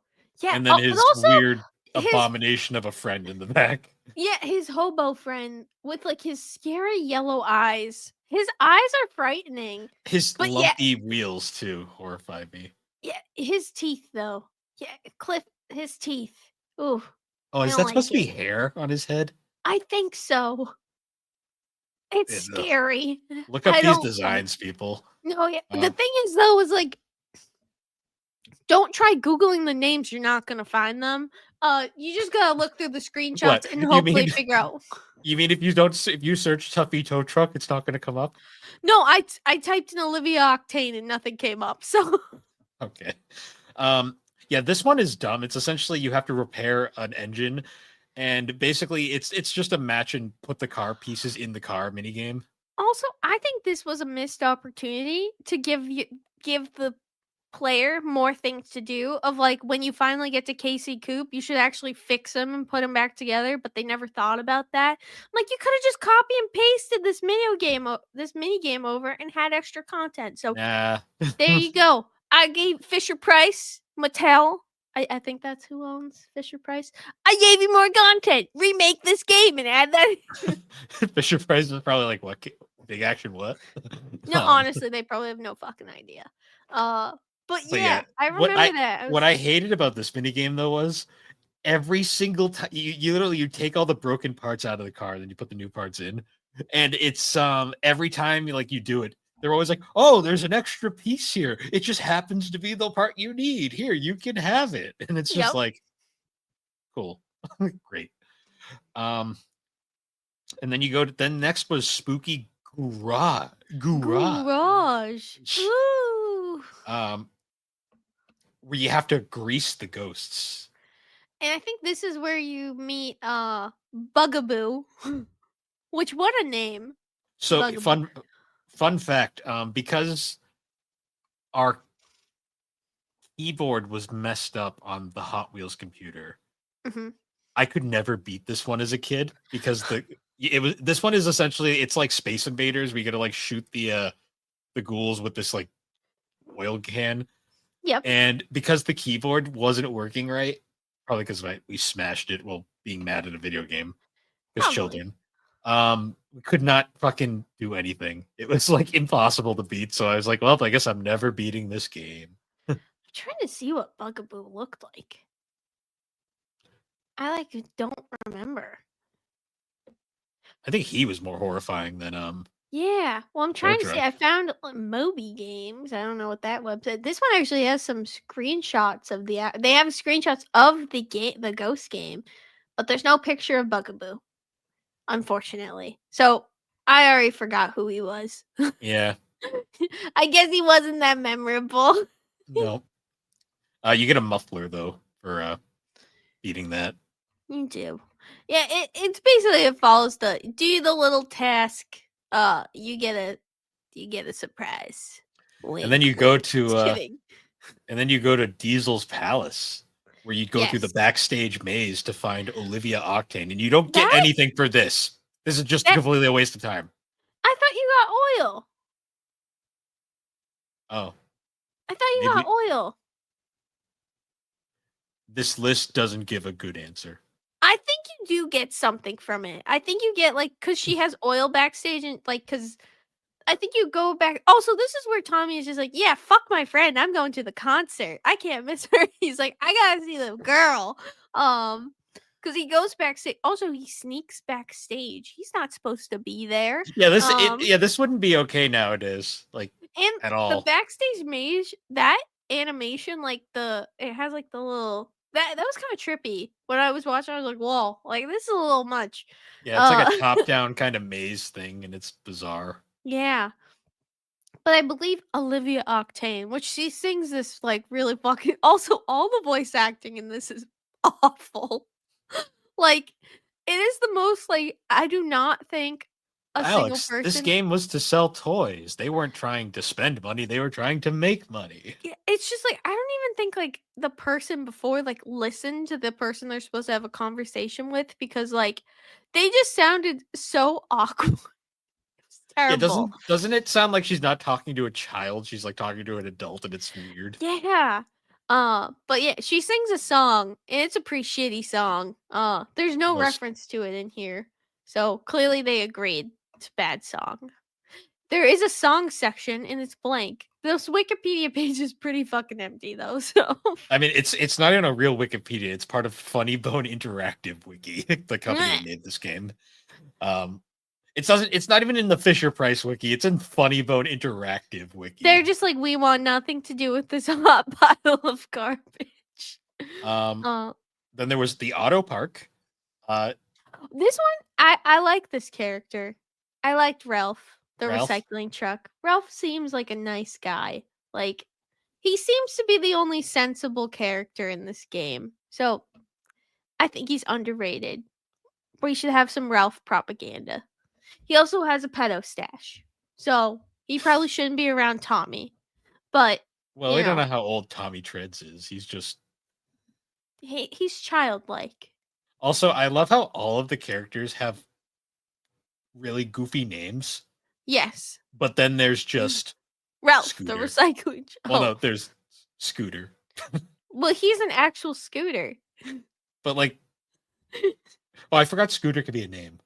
yeah. And then Oh, but his also weird his abomination of a friend in the back. yeah, his hobo friend with like his scary yellow eyes. His eyes are frightening, His but yeah, lumpy wheels too horrify me. yeah, his teeth though. Yeah, Cliff, his teeth. Ooh, Oh, I is don't that supposed like to be it. hair on his head? I think so. It's Ugh. scary. Look up I these don't like. designs, people. No, yeah. The Um, thing is though, is like don't try googling the names. You're not gonna find them. You just gotta look through the what screenshots and you hopefully mean? figure out. You mean if you search Tuffy tow truck, it's not going to come up? No, I typed in Olivia Octane and nothing came up. So Okay. Um, yeah, this one is dumb. It's essentially you have to repair an engine, and basically it's just a match and put the car pieces in the car mini game. also, I think this was a missed opportunity to give the player more things to do. Of like when you finally get to Casey Coop, you should actually fix him and put him back together. But they never thought about that. Like you could have just copy and pasted this mini game over and had extra content. So Nah. there you go. I gave Fisher Price, Mattel. I think that's who owns Fisher Price. I gave you more content. Remake this game and add that. Fisher Price is probably like what big action what? No, um, honestly, they probably have no fucking idea. Uh, but but yeah, yeah, I remember that. what I hated about this mini game though was every single time you literally you take all the broken parts out of the car, then you put the new parts in, and it's every time you do it, they're always like, oh, there's an extra piece here, it just happens to be the part you need, here you can have it, and it's just Yep. like cool. Great. Um, and then you go to then next was Spooky Garage. Garage. Ooh. Um, where you have to grease the ghosts. And I think this is where you meet Bugaboo. Which what a name. So Bugaboo. fun fact, because our keyboard was messed up on the Hot Wheels computer, Mhm. I could never beat this one as a kid because this one is essentially it's like Space Invaders. We gotta like shoot the ghouls with this like oil can. Yep. And because the keyboard wasn't working right, probably because we smashed it while being mad at a video game as Probably. children, we could not fucking do anything. It was like impossible to beat. So I was like, well, I guess I'm never beating this game. I'm trying to see what Bugaboo looked like. I don't remember. I think he was more horrifying than Yeah. Well, I'm trying to see. Mordra. I found Moby Games. I don't know what that website. This one actually has some screenshots of they have screenshots of the game, the ghost game, but there's no picture of Bugaboo, unfortunately. So I already forgot who he was. Yeah, I guess he wasn't that memorable. no. You get a muffler though for beating that. You do. Yeah, it's basically it follows the do the little task. You get a surprise. Wink, And then you go wink. to Just kidding. and then you go to Diesel's palace, where you go through the Yes. backstage maze to find Olivia Octane, and you don't get That anything for this. This is just that completely a waste of time. I thought you got oil. Oh, I thought you got maybe oil. this list doesn't give a good answer. I think you do get something from it. I think you get because she has oil backstage and because I think you go back. Also, this is where Tommy is just like, yeah, fuck my friend. I'm going to the concert. I can't miss her. He's like, I gotta see the girl. Because he goes backstage. Also, he sneaks backstage. He's not supposed to be there. Yeah, this wouldn't be okay nowadays, like And at the all. backstage maze, that animation, it has like the little that was kind of trippy. When I was watching, I was like, whoa, like this is a little much. Yeah, it's like Uh a top-down kind of maze thing, and it's bizarre. yeah. But I believe Olivia Octane, which she sings this like really fucking also all the voice acting in this is awful. Like it is the most I do not think a single Alex, this person. game was to sell toys. They weren't trying to spend money, they were trying to make money. Yeah, it's just I don't even think the person before listened to the person they're supposed to have a conversation with because they just sounded so awkward. It's Yeah, terrible. doesn't it sound like she's not talking to a child? She's like talking to an adult, and it's weird. Yeah. But yeah, she sings a song and it's a pretty shitty song. There's no Most reference to it in here. So clearly they agreed it's a bad song. There is a song section and it's blank. This Wikipedia page is pretty fucking empty though, so I mean, it's not even a real Wikipedia. It's part of Funny Bone Interactive Wiki, the company that made this game. It's not even in the Fisher Price Wiki. It's in Funny Bone Interactive Wiki. they're just like, we want nothing to do with this hot pile of garbage. Then there was the Auto Park. This one, I like this character. I liked Ralph, the Ralph? recycling truck. Ralph seems like a nice guy. Like, he seems to be the only sensible character in this game. So, I think he's underrated. We should have some Ralph propaganda. He also has a pedo stash. So, he probably shouldn't be around Tommy. But, Well, we don't know how old Tommy Treads is. He's just he's childlike. Also, I love how all of the characters have really goofy names. Yes. But then there's just Ralph, Scooter. the recycling truck. Well, no, there's Scooter. Well, he's an actual scooter. But I forgot Scooter could be a name.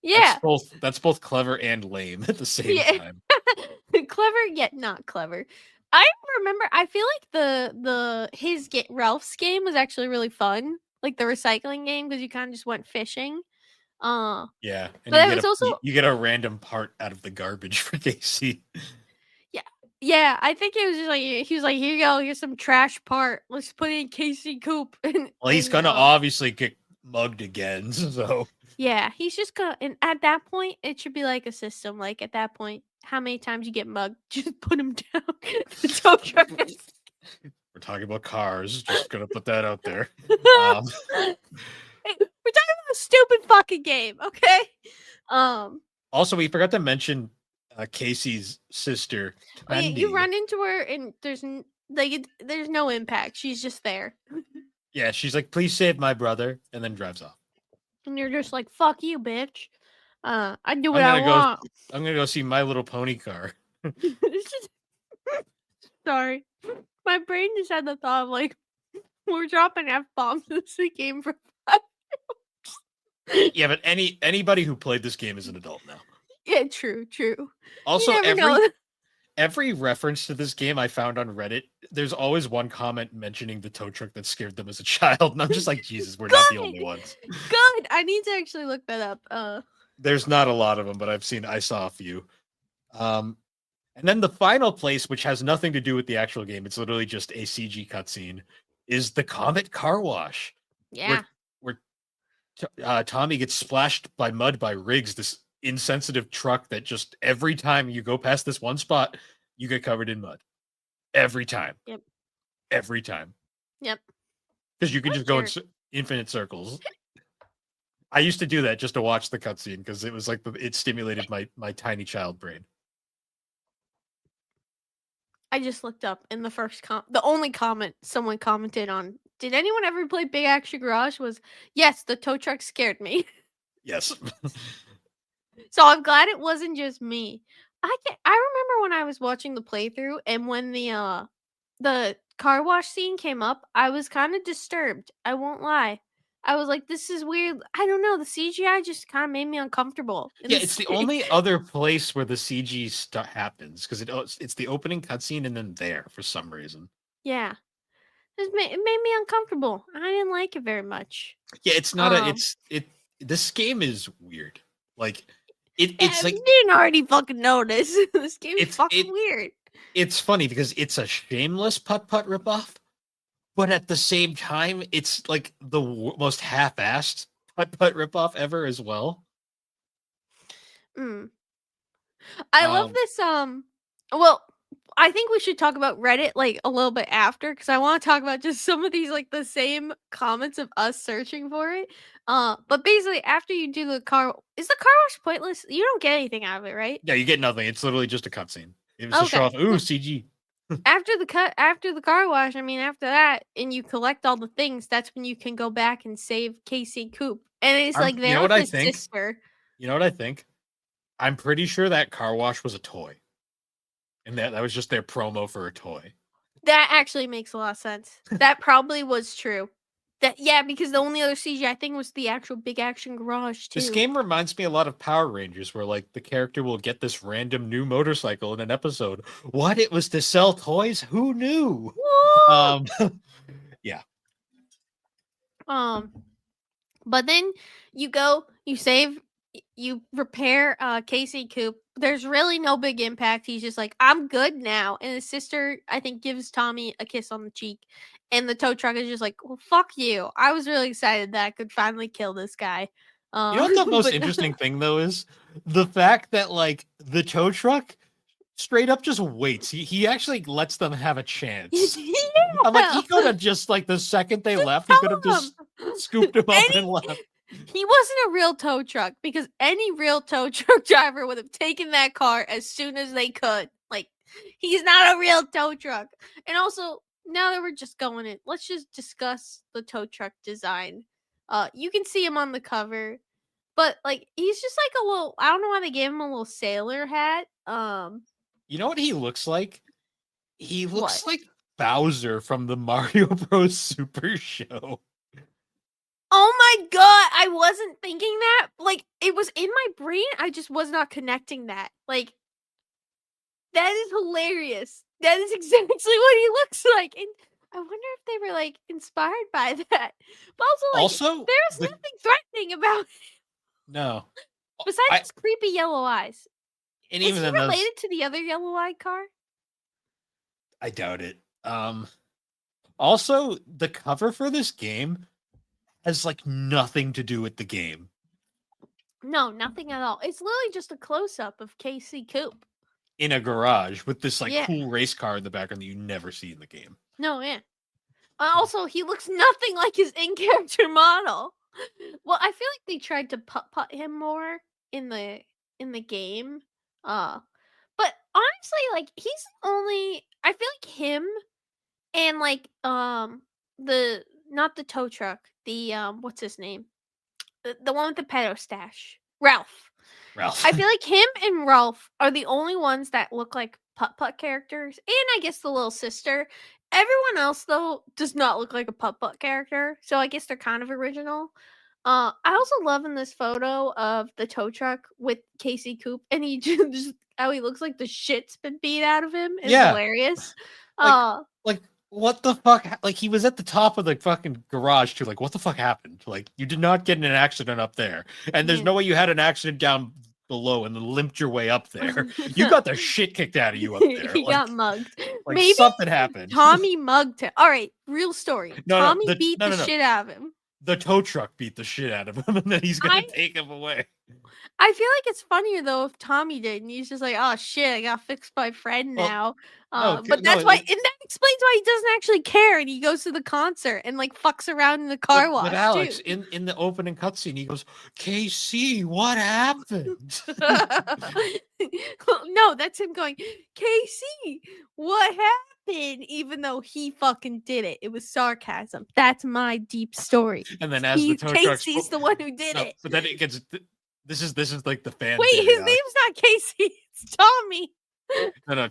Yeah. That's both clever and lame at the same time. Clever yet not clever. I remember I feel like Ralph's game was actually really fun. Like the recycling game because you kind of just went fishing. Yeah, and but it was also you get a random part out of the garbage for Casey. Yeah. Yeah, I think it was just like he was like, "Here you go, here's some trash part. Let's put it in Casey Coop." Well, he's gonna obviously get mugged again, so yeah, he's just gonna. And at that point, it should be like a system. Like at that point, how many times you get mugged, just put him down. The tow truck. we're talking about cars. Just gonna put that out there. Hey, we're talking about a stupid fucking game, okay? Also, we forgot to mention Casey's sister. Oh, yeah, you Tendi. run into her and there's no impact. She's just there, Yeah, she's like, "Please save my brother," and then drives off. and you're just like, "Fuck you, bitch." I do I'm what I gonna want. I'm gonna go see My Little Pony car. It's just sorry, my brain just had the thought of like we're dropping f bombs in this game for 5. Yeah, but anybody who played this game is an adult now. Yeah, true. Also, You never know. every reference to this game I found on Reddit, there's always one comment mentioning the tow truck that scared them as a child, and I'm just like, Jesus, we're not the only ones. Good. I need to actually look that up. There's not a lot of them, but I saw a few. And then the final place, which has nothing to do with the actual game, it's literally just a CG cutscene, is the Comet Car Wash. Yeah. Where Tommy gets splashed by mud by Riggs, this insensitive truck that just every time you go past this one spot, you get covered in mud. Every time. Yep. Every time. Yep. Because you can just go in infinite circles. I used to do that just to watch the cutscene because it was like it stimulated my tiny child brain. I just looked up in the first the only comment someone commented on, did anyone ever play Big Action Garage, was, yes, the tow truck scared me. Yes. So I'm glad it wasn't just me. I remember when I was watching the playthrough and when the car wash scene came up, I was kind of disturbed. I won't lie. I was like, this is weird. I don't know. The CGI just kind of made me uncomfortable. Yeah, it's the only other place where the CG stuff happens because it's the opening cutscene and then there for some reason. Yeah. It made me uncomfortable. I didn't like it very much. Yeah, it's not this game is weird. Like it's like you didn't already fucking notice. This game is fucking weird. It's funny because it's a shameless putt-putt ripoff, but at the same time, it's like the most half-assed putt-putt ripoff ever as well. I love this. Well, I think we should talk about Reddit like a little bit after because I want to talk about just some of these like the same comments of us searching for it. But basically, after you do the car, is the car wash pointless? You don't get anything out of it, right? Yeah, you get nothing. It's literally just a cutscene. It was to show off. Ooh, CG. After the car wash, I mean, after that, and you collect all the things, that's when you can go back and save Casey Coop, and it's like there with his sister. You know what I think? I'm pretty sure that car wash was a toy. And that was just their promo for a toy. That actually makes a lot of sense. That probably was true. Yeah, because the only other CGI thing was the actual Big Action Garage, too. This game reminds me a lot of Power Rangers, where like the character will get this random new motorcycle in an episode. What? It was to sell toys? Who knew? Yeah. But then you go, you save, you repair Casey Coop. There's really no big impact. He's just like, I'm good now. And his sister, I think, gives Tommy a kiss on the cheek. And the tow truck is just like, well, fuck you. I was really excited that I could finally kill this guy. You know what the most interesting thing, though, is the fact that, like, the tow truck straight up just waits. He actually lets them have a chance. Yeah. I'm like, he could have just, like, the second they left, he could have just scooped him up and left. He wasn't a real tow truck because any real tow truck driver would have taken that car as soon as they could. Like, he's not a real tow truck. And also, now that we're just going in, let's just discuss the tow truck design. You can see him on the cover, but like he's just like a little. I don't know why they gave him a little sailor hat. You know what he looks like? He looks like Bowser from the Mario Bros. Super Show. Oh my god, I wasn't thinking that. Like, it was in my brain. I just was not connecting that. Like, that is hilarious. That is exactly what he looks like. And I wonder if they were, like, inspired by that. But also, like, there's nothing threatening about it. No. Besides his creepy yellow eyes. And is he related to the other yellow-eyed car? I doubt it. Also, the cover for this game has like nothing to do with the game. No, nothing at all. It's literally just a close up of KC Coop. In a garage with this like Yeah. cool race car in the background that you never see in the game. No, yeah. Also, he looks nothing like his in-character model. Well, I feel like they tried to putt him more in the game. But honestly, like he's only. I feel like him and like the not the tow truck, the what's his name, the one with the pedo stash, Ralph. Ralph. I feel like him and Ralph are the only ones that look like putt characters, and I guess the little sister. Everyone else though does not look like a putt character, so I guess they're kind of original. I also love in this photo of the tow truck with Casey Coop, and he just how he looks like the shit's been beat out of him is hilarious. Like what the fuck? Like he was at the top of the fucking garage too. Like what the fuck happened? Like you did not get in an accident up there, and there's no way you had an accident down below and then limped your way up there. You got the shit kicked out of you up there. He got mugged. Like maybe something happened. Tommy mugged him. All right, real story. Tommy beat the shit out of him. The tow truck beat the shit out of him, and then he's gonna take him away. I feel like it's funnier though if Tommy did, and he's just like, "Oh shit, I got fixed by Fred now." But that's why, and that explains why he doesn't actually care, and he goes to the concert and like fucks around in the car wash. But Alex, too. in the opening cutscene, he goes, "KC, what happened?" No, that's him going, "KC, what happened?" Even though he fucking did it, it was sarcasm. That's my deep story. And then as the tow truck, Casey's the one who did it. But then it gets. This is like the fan. Wait, his name's not Casey. It's Tommy. No,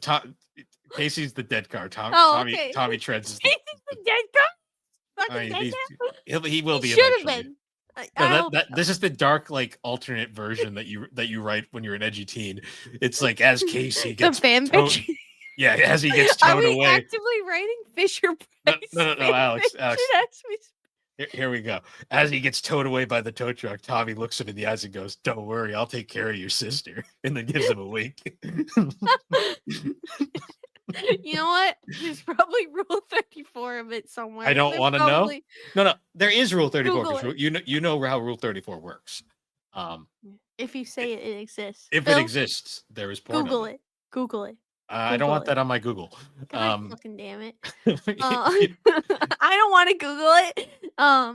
Casey's the dead car. Okay. Tommy Treads is Casey's the dead car. I mean, he will be. Should have been. This is the dark, like alternate version that you write when you're an edgy teen. It's like as Casey gets the fan pitch. Yeah, as he gets towed away. Actively writing Fisher Price. No, Alex. Here we go. As he gets towed away by the tow truck, Tommy looks him in the eyes and goes, "Don't worry, I'll take care of your sister," and then gives him a wink. You know what? There's probably Rule 34 of it somewhere. I don't want to know. No, there is Rule 34. You know how Rule 34 works. If you say it exists. If it exists, there is porn. Google it. I don't want that on my Google. God fucking damn it. I don't want to Google it. I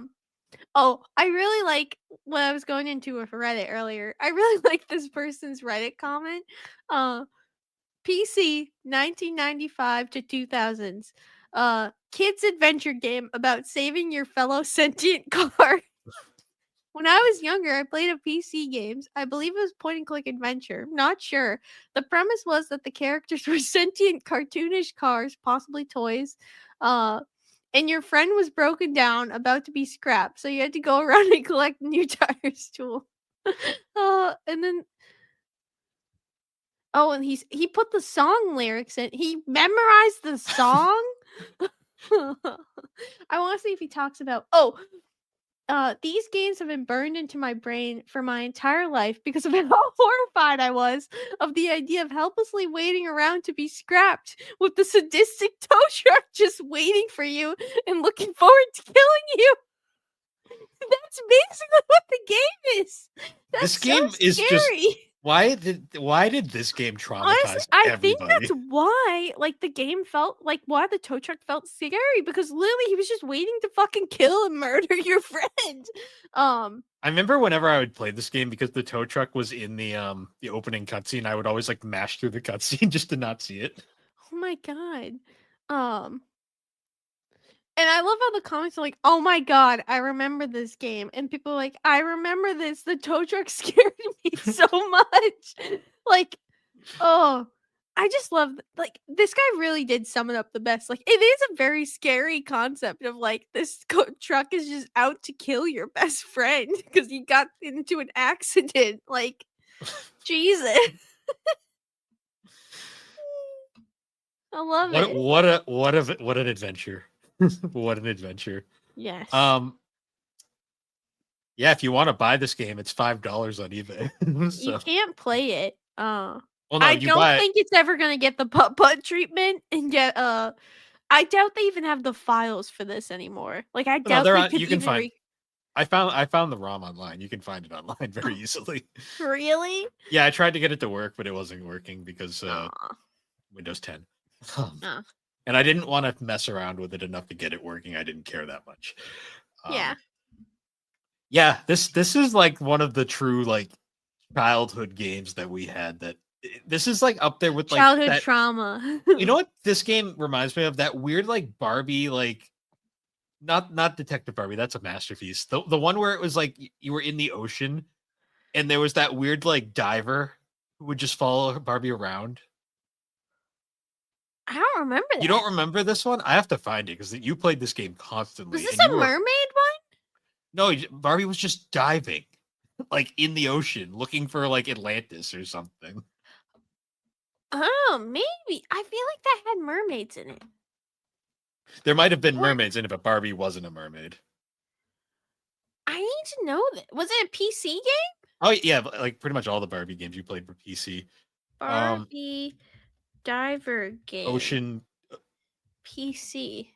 really like what I was going into with Reddit earlier. I really like this person's Reddit comment. PC 1995 to 2000s. Kids adventure game about saving your fellow sentient car. When I was younger, I played a PC games. I believe it was point and click adventure. Not sure. The premise was that the characters were sentient, cartoonish cars, possibly toys. And your friend was broken down, about to be scrapped. So you had to go around and collect new tires tool. And then and he put the song lyrics in. He memorized the song. I want to see if he talks about these games have been burned into my brain for my entire life because of how horrified I was of the idea of helplessly waiting around to be scrapped with the sadistic tow truck just waiting for you and looking forward to killing you. That's basically what the game is. This game is just why did this game traumatize Honestly, I everybody? think that's why the game felt like why the tow truck felt scary, because literally he was just waiting to fucking kill and murder your friend. I remember whenever I would play this game, because the tow truck was in the opening cutscene, I would always mash through the cutscene just to not see it. Oh my god. And I love how the comments are like, "Oh my god, I remember this game." And people are like, "I remember this. The tow truck scared me so much." I just love this guy really did sum it up the best. It is a very scary concept of this truck is just out to kill your best friend because he got into an accident. Jesus. I love it. What an adventure. What an adventure. Yes. Yeah, if you want to buy this game, it's $5 on eBay. You can't play it. Well, no, I you don't buy it. think it's ever gonna get the putt treatment and get I doubt they even have the files for this anymore. Like I No, doubt they're they on. could You can even find. I found the ROM online. You can find it online very easily. Really? Yeah, I tried to get it to work, but it wasn't working because Aw. Windows 10. Oh. And I didn't want to mess around with it enough to get it working. I didn't care that much. Yeah. Yeah, this is like one of the true like childhood games that we had. This is like up there with like Childhood that. trauma. You know what this game reminds me of? That weird like Barbie like not Detective Barbie. That's a masterpiece. The one where it was like you were in the ocean and there was that weird like diver who would just follow Barbie around. I don't remember that. You don't remember this one? I have to find it because you played this game constantly. Was this and a you were- mermaid one? No, Barbie was just diving, like in the ocean, looking for like Atlantis or something. Oh, maybe. I feel like that had mermaids in it. There might have been What? mermaids in it, but Barbie wasn't a mermaid. I need to know that. Was it a PC game? Oh yeah, like pretty much all the Barbie games you played for PC. Barbie diver game. Ocean. PC.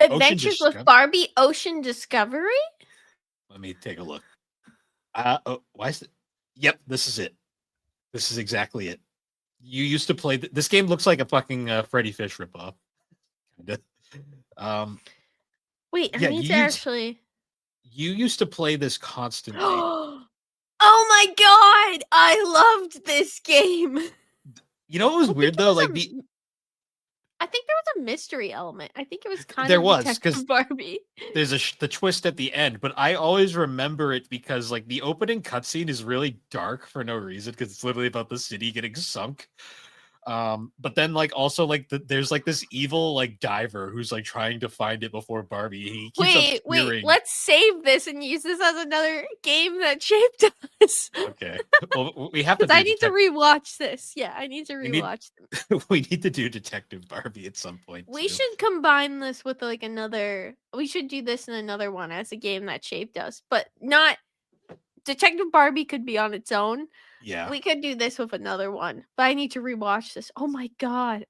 Ocean Adventures with Discovery? Barbie Ocean Discovery? Let me take a look. Why is it? Yep, this is it. This is exactly it. You used to play this game. Looks like a fucking Freddy Fish ripoff. Kinda. Wait, Yeah, I need you to used- actually. You used to play this constantly. Oh my god! I loved this game. You know what was I weird think it though? was Like a- I think there was a mystery element. I think it was kind There of was, Detective 'cause Barbie. there's the twist at the end, but I always remember it because like the opening cutscene is really dark for no reason because it's literally about the city getting sunk. But then like also like there's like this evil like diver who's like trying to find it before Barbie. He keeps Wait, appearing. let's save this and use this as another game that shaped us. Okay, well we have to. Because I do need to rewatch this. Yeah, I need to We need- rewatch them. we need to do Detective Barbie at some point. We too. should combine this with like another. We should do this in another one as a game that shaped us, but not. Detective Barbie could be on its own. Yeah, We could do this with another one, but I need to rewatch this. Oh my god,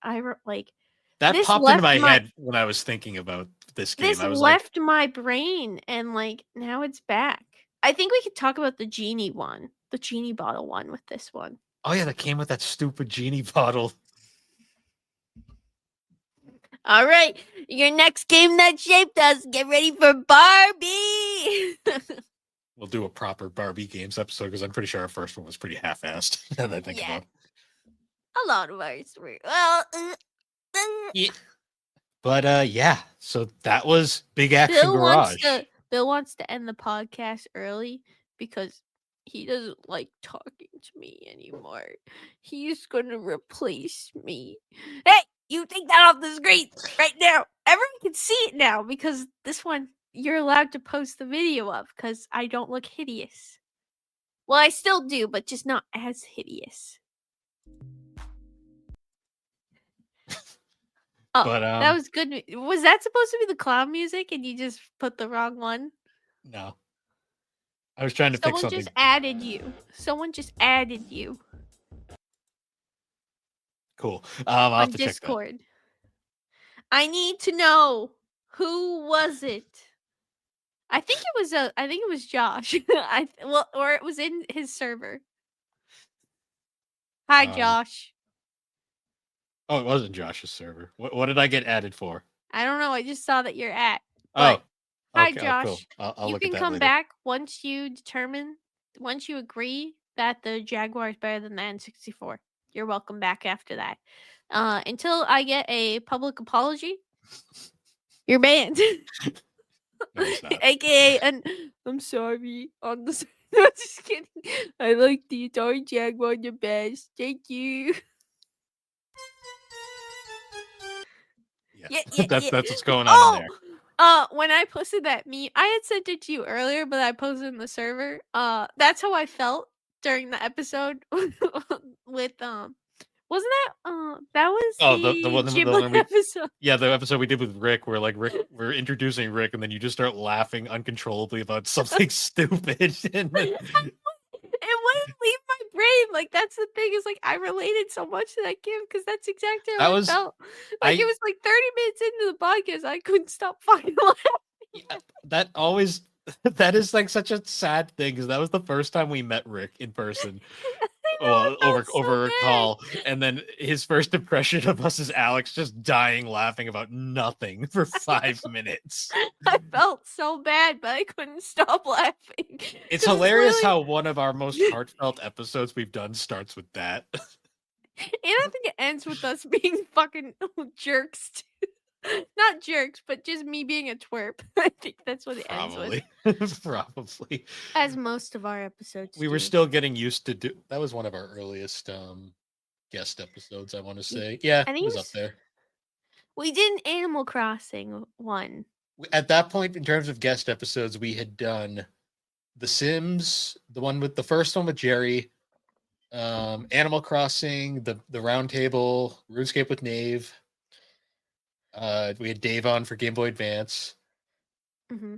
like that this popped into left my my- head when I was thinking about this game. this I was like, left my brain, and like now it's back. I think we could talk about the genie one, the genie bottle one, with this one. oh yeah, that came with that stupid genie bottle. All right, your next game that shaped us. Get ready for Barbie. We'll do a proper Barbie games episode because I'm pretty sure our first one was pretty half-assed. Now that I think Yeah. about it. A lot of ours were well. But yeah, so that was Big Action Garage. Bill wants to end the podcast early because he doesn't like talking to me anymore. He's gonna replace me. Hey, you take that off the screen right now. Everyone can see it now because this one you're allowed to post the video of because I don't look hideous. Well, I still do, but just not as hideous. Oh, But that was good. Was that supposed to be the clown music and you just put the wrong one? no. I was trying to pick Someone something. just added you. Someone just added you Cool. I'll on have to check that. Discord. I need to know who was it. I think it was Josh. Or it was in his server. Hi, Um, Josh. Oh, it wasn't Josh's server. What did I get added for? I don't know. I just saw that you're at. Oh, But- Hi, okay, Josh. cool. I'll You look can at that come later. back once you agree that the Jaguar is better than the N64. You're welcome back after that. Until I get a public apology, you're banned. No, he's not. AKA, and I'm sorry on the. No, just kidding. I like the Atari Jaguar the best. Thank you. Yeah, that's yeah. what's going on in there. When I posted that meme, I had sent it to you earlier, but I posted in the server. That's how I felt during the episode with wasn't that was Oh, the the one Ghibli we- episode. Yeah, the episode we did with Rick, where like we're introducing Rick, and then you just start laughing uncontrollably about something stupid. And leave my brain. Like that's the thing is like I related so much to that game because that's exactly That how was- I felt. Like I- it was like 30 minutes into the podcast, I couldn't stop fucking laughing. Yeah, that always that is like such a sad thing because that was the first time we met Rick in person. I know, I over felt so over a bad. call, and then his first impression of us is Alex just dying laughing about nothing for 5 minutes. I felt so bad, but I couldn't stop laughing. It's 'Cause hilarious literally- how one of our most heartfelt episodes we've done starts with that. And I think it ends with us being fucking jerks. Not jerks, but just me being a twerp. I think that's what it ends with. Probably. As most of our episodes We were do. still getting used to do that was one of our earliest guest episodes, I want to say. Yeah, I it think was it up was- there. We did an Animal Crossing one. At that point, in terms of guest episodes, we had done The Sims, the one with the first one with Jerry, Animal Crossing, the Round Table, RuneScape with Nave. We had Dave on for Game Boy Advance, Hmm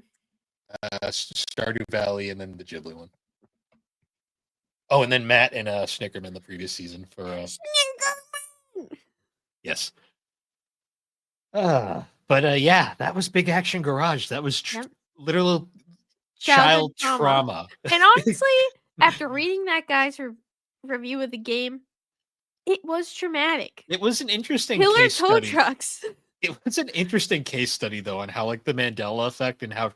Stardew Valley, and then the Ghibli one. Oh, and then Matt and Snickerman the previous season for yes. But yeah, that was Big Action Garage. That was Yep. literal Childhood child trauma. And honestly, after reading that guy's review of the game, it was traumatic. It was an interesting Killer case tow study. trucks. It was an interesting case study though on how like the Mandela effect and how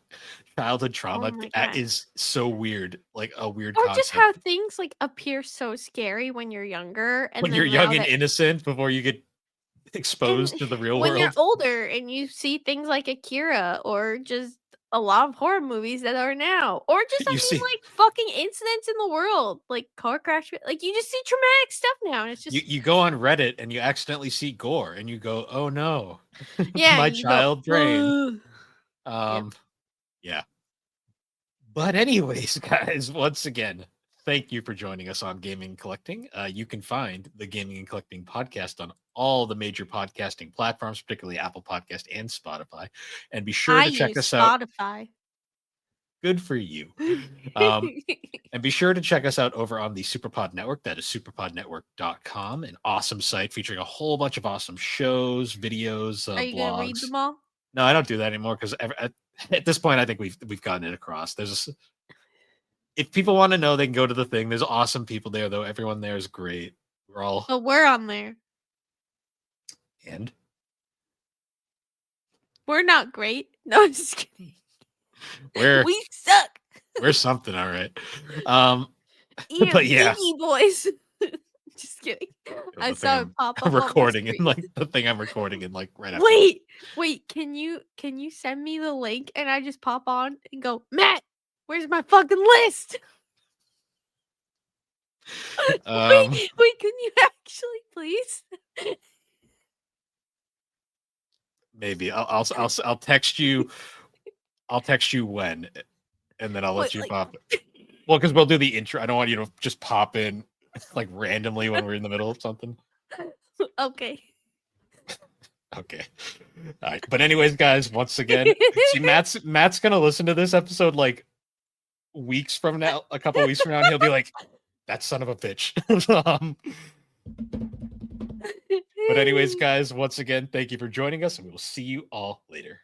childhood trauma my God. is so weird, like a weird Or concept. just how things like appear so scary when you're younger. And when then you're young now and that- innocent before you get exposed to the real when you're world. older and you see things like Akira or just a lot of horror movies that are now, or just I You mean see- like fucking incidents in the world, like car crash, like you just see traumatic stuff now, and it's just You go on Reddit and you accidentally see gore and you go, "Oh no, yeah, my you go, child brain." "Ugh." Yeah. But anyways, guys, once again, thank you for joining us on Gaming and Collecting. You can find the Gaming and Collecting podcast on all the major podcasting platforms, particularly Apple Podcast and Spotify. And be sure I to check use us out. Spotify. Good for you. And be sure to check us out over on the Superpod Network. That is superpodnetwork.com, an awesome site featuring a whole bunch of awesome shows, videos, Are you gonna read blogs. them all? No, I don't do that anymore because at this point, I think we've gotten it across. If people want to know, they can go to the thing. There's awesome people there, though. Everyone there is great. We're all But we're on there. and We're not great. No, I'm just kidding. we're We suck. we're something, all right. Ew, But yeah. Iggy boys. Just kidding. I the saw thing it pop up. I'm on my recording in screen. like the thing I'm recording in like right after. Wait, can you send me the link and I just pop on and go, Matt, where's my fucking list? Um, wait, can you actually please? maybe I'll text you. I'll text you when, and then I'll let What, you like- pop it. Well, because we'll do the intro. I don't want you to just pop in like randomly when we're in the middle of something. Okay. Okay. All right. But anyways, guys, once again, see Matt's gonna listen to this episode like weeks from now, a couple weeks from now, and he'll be like, that son of a bitch. But anyways, guys, once again, thank you for joining us, and we will see you all later.